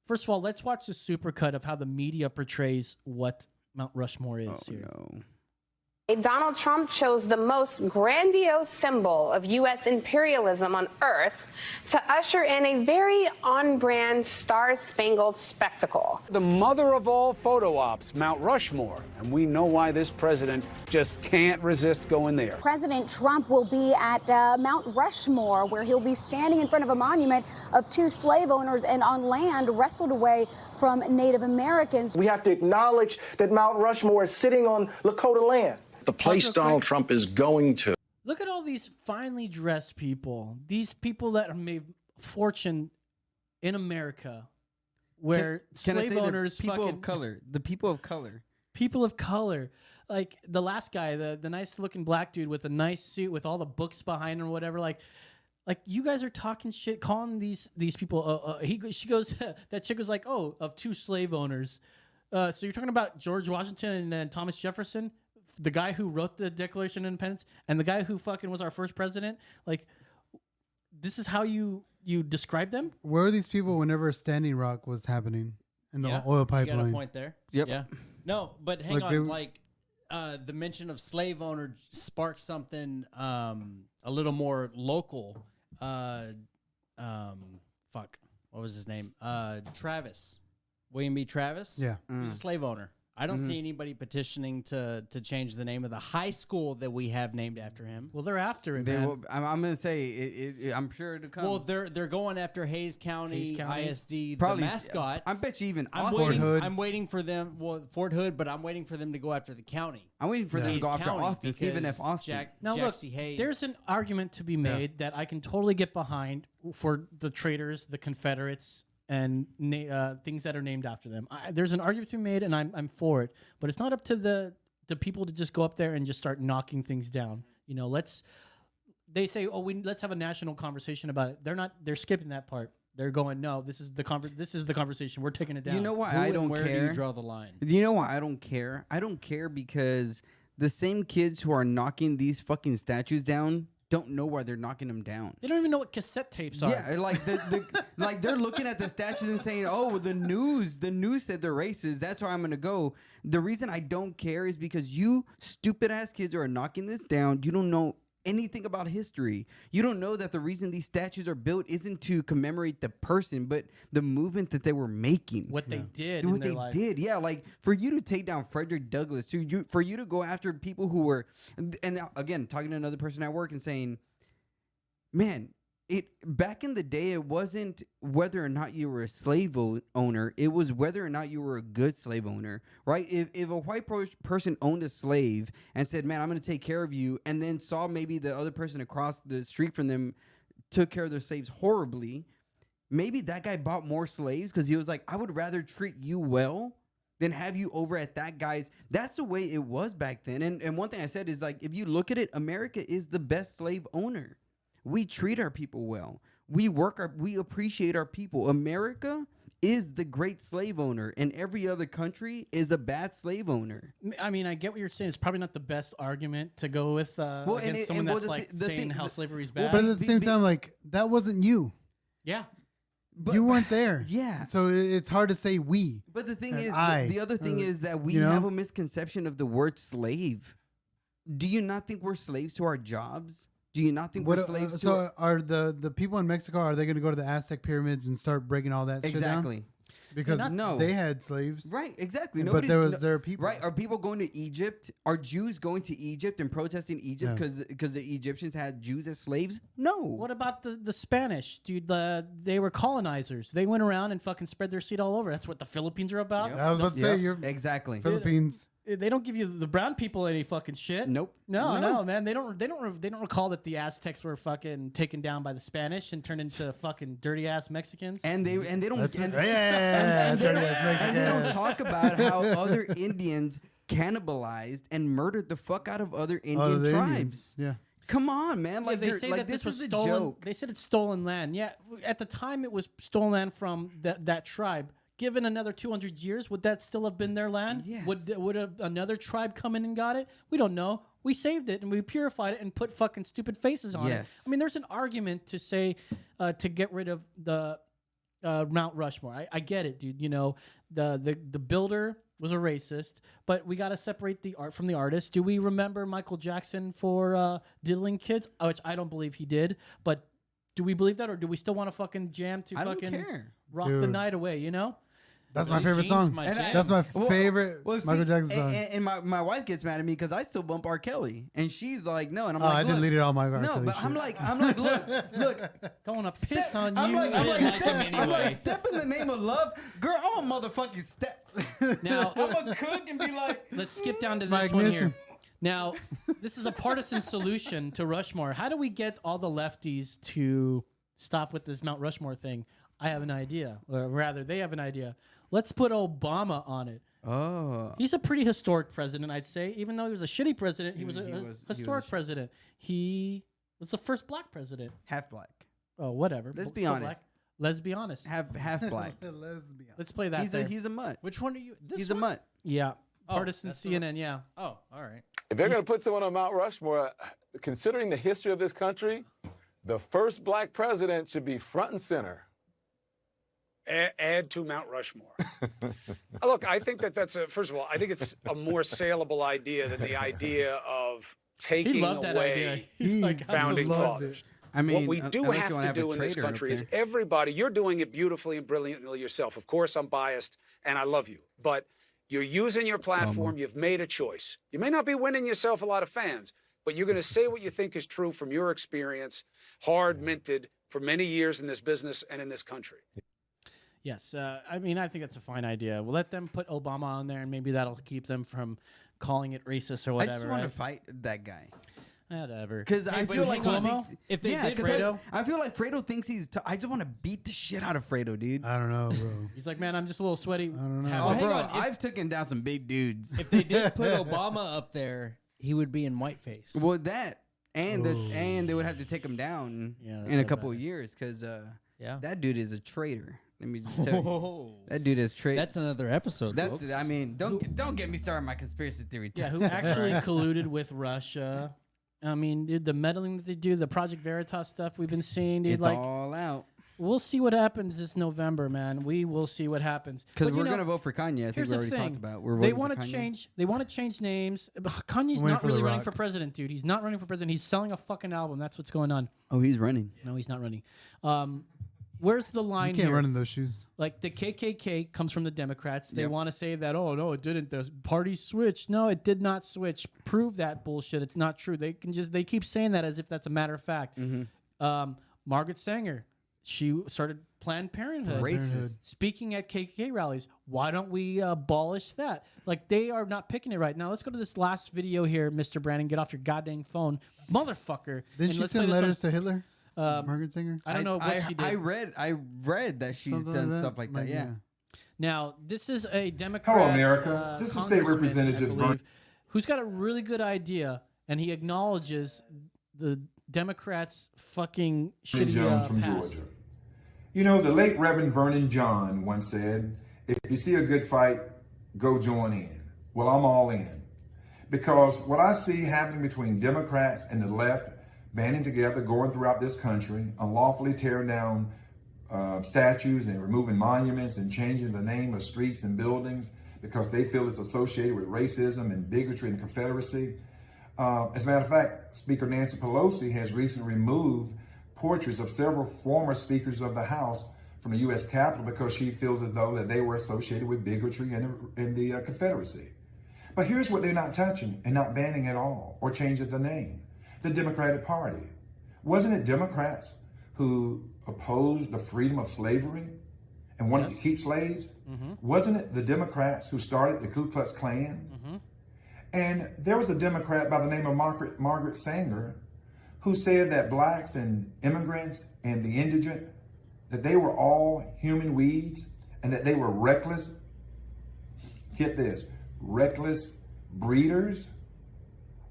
Speaker 2: First of all, let's watch the supercut of how the media portrays what Mount Rushmore is here.
Speaker 1: No.
Speaker 16: Donald Trump chose the most grandiose symbol of U.S. imperialism on Earth to usher in a very on-brand, star-spangled spectacle.
Speaker 17: The mother of all photo ops, Mount Rushmore. And we know why this president just can't resist going there.
Speaker 18: President Trump will be at Mount Rushmore, where he'll be standing in front of a monument of 2 slave owners and on land wrestled away from Native Americans.
Speaker 19: We have to acknowledge that Mount Rushmore is sitting on Lakota land.
Speaker 20: The place Donald Trump is going to.
Speaker 2: Look at all these finely dressed people. These people that have made fortune in America, where
Speaker 1: Can I
Speaker 2: slave
Speaker 1: say
Speaker 2: owners,
Speaker 1: the people of color, the people of color,
Speaker 2: people of color, like the last guy, the nice looking black dude with a nice suit with all the books behind him or whatever, like you guys are talking shit, calling these people. She goes, that chick was like, oh, of 2 slave owners. So you're talking about George Washington and Thomas Jefferson, the guy who wrote the Declaration of Independence, and the guy who fucking was our first president. Like, this is how you describe them?
Speaker 3: Where were these people whenever Standing Rock was happening in the oil pipeline?
Speaker 4: You got a point there.
Speaker 1: Yep.
Speaker 4: Yeah. No, but hang on. The mention of slave owner sparked something a little more local. Fuck. What was his name? Travis. William B. Travis?
Speaker 3: Yeah.
Speaker 4: He was a slave owner. I don't see anybody petitioning to change the name of the high school that we have named after him.
Speaker 2: Well, they're after him.
Speaker 1: I'm going to say, I'm sure it'll come.
Speaker 4: Well, they're going after Hayes County ISD,
Speaker 1: Probably,
Speaker 4: the mascot.
Speaker 1: I bet you even
Speaker 3: Fort Hood.
Speaker 4: I'm waiting for them. Well, Fort Hood, but I'm waiting for them to go after the county.
Speaker 1: I'm waiting for them to
Speaker 4: Hayes
Speaker 1: go after
Speaker 4: County,
Speaker 1: Austin, Stephen F.
Speaker 4: because
Speaker 1: Austin.
Speaker 2: Now
Speaker 4: Jack
Speaker 2: look,
Speaker 4: C. Hayes.
Speaker 2: there's an argument to be made that I can totally get behind for the traitors, the Confederates, and things that are named after them. There's an argument to be made, and I'm for it. But it's not up to the people to just go up there and just start knocking things down. They say, let's have a national conversation about it. They're skipping that part. They're going, no, this is the conversation. We're taking it down.
Speaker 1: You know why I don't care?
Speaker 4: Where do you draw the line?
Speaker 1: You know why I don't care? I don't care because the same kids who are knocking these fucking statues down don't know why they're knocking them down.
Speaker 2: They don't even know what cassette tapes are.
Speaker 1: Yeah, like like they're looking at the statues and saying, "Oh, the news said they're racist. That's why I'm gonna go." The reason I don't care is because you stupid ass kids who are knocking this down, you don't know anything about history. You don't know that the reason these statues are built isn't to commemorate the person, but the movement that they were making.
Speaker 2: What they did.
Speaker 1: What they did. Yeah, like for you to take down Frederick Douglass, for you to go after people who were, and again, talking to another person at work and saying, man, back in the day, it wasn't whether or not you were a slave owner. It was whether or not you were a good slave owner, right? If a white person owned a slave and said, man, I'm going to take care of you, and then saw maybe the other person across the street from them took care of their slaves horribly, maybe that guy bought more slaves because he was like, I would rather treat you well than have you over at that guy's. That's the way it was back then. And one thing I said is, like, if you look at it, America is the best slave owner. We treat our people well. We appreciate our people. America is the great slave owner, and every other country is a bad slave owner.
Speaker 2: I mean, I get what you're saying. It's probably not the best argument to go with against someone that's saying how slavery is bad.
Speaker 3: But at the same time, like, that wasn't you.
Speaker 2: Yeah.
Speaker 3: But you weren't there.
Speaker 1: Yeah.
Speaker 3: So it's hard to say we.
Speaker 1: But the thing is, the other thing is that we have a misconception of the word slave. Do you not think we're slaves to our jobs? Do you not think we're slaves to
Speaker 3: So are the people in Mexico, are they going to go to the Aztec pyramids and start breaking all that shit down?
Speaker 1: Exactly.
Speaker 3: Because they had slaves.
Speaker 1: Right, exactly.
Speaker 3: But there are people.
Speaker 1: Right, are people going to Egypt? Are Jews going to Egypt and protesting Egypt because the Egyptians had Jews as slaves? No.
Speaker 2: What about the Spanish, dude? They were colonizers. They went around and fucking spread their seed all over. That's what the Philippines are about.
Speaker 3: Yep. I was about to say, you're
Speaker 1: exactly.
Speaker 3: Philippines.
Speaker 2: They don't give you the brown people any fucking shit.
Speaker 1: Nope.
Speaker 2: No, man. They don't recall that the Aztecs were fucking taken down by the Spanish and turned into fucking dirty ass Mexicans.
Speaker 1: And they don't and
Speaker 3: they
Speaker 1: don't talk about how other Indians cannibalized and murdered the fuck out of other Indian tribes.
Speaker 3: Indians. Yeah.
Speaker 1: Come on, man. Like,
Speaker 2: they say that
Speaker 1: this
Speaker 2: was
Speaker 1: is a
Speaker 2: stolen.
Speaker 1: joke.
Speaker 2: They said it's stolen land. Yeah, at the time it was stolen land from that tribe. given another 200 years, would that still have been their land?
Speaker 1: Yes.
Speaker 2: Would another tribe come in and got it? We don't know. We saved it and we purified it and put fucking stupid faces on it. I mean, there's an argument to say to get rid of the Mount Rushmore. I get it, dude. You know, the builder was a racist, but we got to separate the art from the artist. Do we remember Michael Jackson for diddling kids? Which I don't believe he did, but do we believe that, or do we still want to fucking jam to fucking rock the night away, you know?
Speaker 3: That's my favorite song. That's my favorite Michael Jackson song.
Speaker 1: And my wife gets mad at me because I still bump R. Kelly, and she's like, no, and I'm like,
Speaker 3: I deleted all my R.
Speaker 1: no,
Speaker 3: Kelly
Speaker 1: but
Speaker 3: shit.
Speaker 1: I'm like, look,
Speaker 2: going to piss on you.
Speaker 1: I'm like, step in the name of love, girl. I'm a motherfucking step.
Speaker 2: Now
Speaker 1: I'm a cook and be like,
Speaker 2: let's skip down to
Speaker 3: my
Speaker 2: this one
Speaker 3: ignition.
Speaker 2: here. Now, this is a partisan solution to Rushmore. How do we get all the lefties to stop with this Mount Rushmore thing? I have an idea, or rather, they have an idea. Let's put Obama on it.
Speaker 1: Oh,
Speaker 2: he's a pretty historic president, I'd say. Even though he was a shitty president, he was a historic president. He was the first black president.
Speaker 1: Half black.
Speaker 2: Oh, whatever.
Speaker 1: Let's be honest.
Speaker 2: Black. Let's be honest.
Speaker 1: Half black.
Speaker 2: Let's play that.
Speaker 1: He's a mutt.
Speaker 4: Which one are you? This
Speaker 1: He's
Speaker 4: one?
Speaker 1: a mutt.
Speaker 2: Yeah.
Speaker 4: Oh,
Speaker 2: Partisan
Speaker 4: that's the
Speaker 2: CNN, yeah.
Speaker 4: Oh, all right.
Speaker 12: If they're going to put someone on Mount Rushmore, considering the history of this country, the first black president should be front and center.
Speaker 17: Add to Mount Rushmore. Look, I think that's first of all, I think it's a more saleable idea than the idea of taking away founding fathers.
Speaker 1: I mean,
Speaker 17: what we do have to do in this country is everybody, you're doing it beautifully and brilliantly yourself. Of course, I'm biased and I love you, but you're using your platform. You've made a choice. You may not be winning yourself a lot of fans, but you're going to say what you think is true from your experience, hard minted for many years in this business and in this country.
Speaker 2: Yes, I mean, I think that's a fine idea. We'll let them put Obama on there, and maybe that'll keep them from calling it racist or whatever.
Speaker 1: I just want to fight that guy.
Speaker 2: Whatever.
Speaker 1: Because I feel like
Speaker 2: if they did
Speaker 1: Fredo, I feel like Fredo thinks he's. I just want to beat the shit out of Fredo, dude.
Speaker 3: I don't know, bro.
Speaker 2: He's like, man, I'm just a little sweaty. I
Speaker 3: don't know.
Speaker 1: Oh, bro, I've taken down some big dudes.
Speaker 4: If they did put Obama up there, he would be in whiteface.
Speaker 1: Well, that and they would have to take him down in a couple of years because that dude is a traitor. Let me just tell you, that dude is traitor.
Speaker 4: That's another episode.
Speaker 1: That's. I mean, don't get me started on my conspiracy theory.
Speaker 2: Yeah, who actually colluded with Russia? I mean, dude, the meddling that they do, the Project Veritas stuff we've been seeing, dude.
Speaker 1: It's all out.
Speaker 2: We'll see what happens this November, man. We will see what happens
Speaker 1: because we're gonna vote for Kanye. I think we already talked about.
Speaker 2: They want to change. They want to change names. Kanye's not really running for president, dude. He's not running for president. He's selling a fucking album. That's what's going on.
Speaker 1: Oh, he's running.
Speaker 2: No, he's not running. Where's the line
Speaker 3: You can't
Speaker 2: here?
Speaker 3: run in those shoes.
Speaker 2: Like the KKK comes from the Democrats. They want to say that, oh, no, it didn't. The party switched. No, it did not switch. Prove that bullshit. It's not true. They keep saying that as if that's a matter of fact. Margaret Sanger, she started Planned Parenthood.
Speaker 1: Racist.
Speaker 2: Speaking at KKK rallies. Why don't we abolish that? Like, they are not picking it right now. Let's go to this last video here, Mr. Brandon. Get off your goddamn phone. Motherfucker.
Speaker 3: Didn't she send letters to Hitler? Margaret Singer?
Speaker 2: I don't know what she did.
Speaker 1: I read that she's done stuff like that. Yeah.
Speaker 2: Now, this is a Democrat.
Speaker 21: Hello, America. This is State Representative
Speaker 2: who's got a really good idea, and he acknowledges the Democrats' fucking shitty
Speaker 21: Jones from
Speaker 2: past.
Speaker 21: Georgia. You know, the late Reverend Vernon John once said, "If you see a good fight, go join in." Well, I'm all in, because what I see happening between Democrats and the left, banding together, going throughout this country, unlawfully tearing down statues and removing monuments and changing the name of streets and buildings because they feel it's associated with racism and bigotry and Confederacy. As a matter of fact, Speaker Nancy Pelosi has recently removed portraits of several former speakers of the House from the U.S. Capitol because she feels as though that they were associated with bigotry and the Confederacy. But here's what they're not touching and not banning at all or changing the name. The Democratic Party. Wasn't it Democrats who opposed the freedom of slavery and wanted to keep slaves? Wasn't it the Democrats who started the Ku Klux Klan? And there was a Democrat by the name of Margaret Sanger who said that blacks and immigrants and the indigent, that they were all human weeds and that they were reckless, get this, reckless breeders.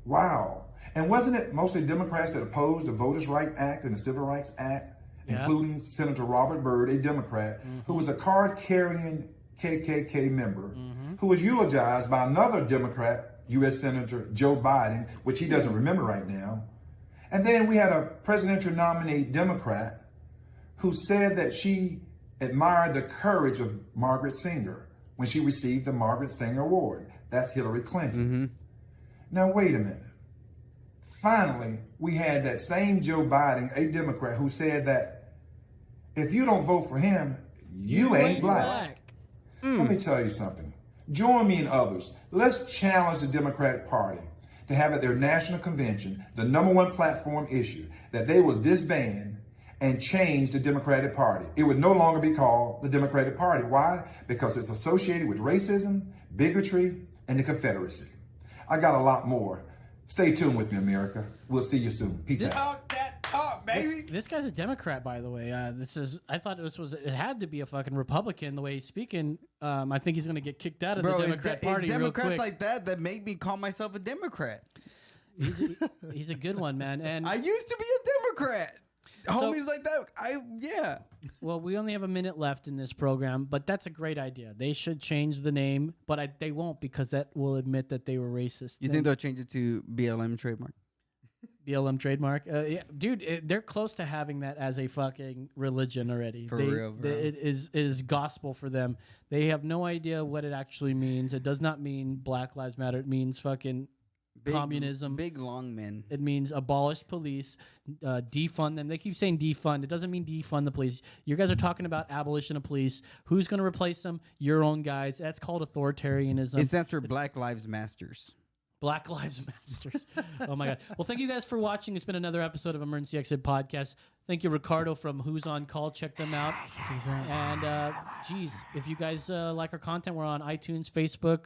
Speaker 21: Wow. And wasn't it mostly Democrats that opposed the Voters' Rights Act and the Civil Rights Act, including Senator Robert Byrd, a Democrat, who was a card-carrying KKK member who was eulogized by another Democrat, U.S. Senator Joe Biden, which he doesn't remember right now. And then we had a presidential nominee Democrat who said that she admired the courage of Margaret Sanger when she received the Margaret Sanger Award. That's Hillary Clinton. Now, wait a minute. Finally, we had that same Joe Biden, a Democrat, who said that if you don't vote for him, you ain't black. Let me tell you something. Join me and others. Let's challenge the Democratic Party to have at their national convention the #1 platform issue that they will disband and change the Democratic Party. It would no longer be called the Democratic Party. Why? Because it's associated with racism, bigotry, and the Confederacy. I got a lot more. Stay tuned with me, America. We'll see you soon. Peace out.
Speaker 1: Talk that talk, baby.
Speaker 2: This guy's a Democrat, by the way. I thought it had to be a fucking Republican the way he's speaking. I think he's going to get kicked out of the Democrat Party.
Speaker 1: It's Democrats
Speaker 2: real quick.
Speaker 1: like that make me call myself a Democrat.
Speaker 2: He's a good one, man. And
Speaker 1: I used to be a Democrat. Homies like that.
Speaker 2: Well, we only have a minute left in this program, but that's a great idea. They should change the name, but they won't because that will admit that they were racist.
Speaker 1: You think they'll change it to BLM trademark?
Speaker 2: BLM trademark? Yeah, dude, they're close to having that as a fucking religion already.
Speaker 1: For real, bro.
Speaker 2: It is gospel for them. They have no idea what it actually means. It does not mean Black Lives Matter. It means fucking communism.
Speaker 1: Big long men.
Speaker 2: It means abolish police, defund them. They keep saying defund. It doesn't mean defund the police. You guys are talking about abolition of police. Who's going to replace them? Your own guys. That's called authoritarianism.
Speaker 1: It's after Black Lives Masters.
Speaker 2: Black Lives Masters. Oh my God. Well, thank you guys for watching. It's been another episode of Emergency Exit Podcast. Thank you, Ricardo from Who's on Call. Check them out. And geez, if you guys like our content, we're on iTunes, Facebook,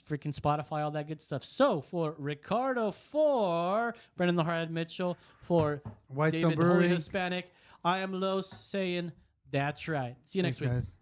Speaker 2: freaking Spotify, all that good stuff. So for Ricardo, for Brendan the Hardhead Mitchell, for
Speaker 3: Whitestone
Speaker 2: David
Speaker 3: Brewery.
Speaker 2: Holy Hispanic, I am Los saying that's right. See you next week.
Speaker 3: Guys.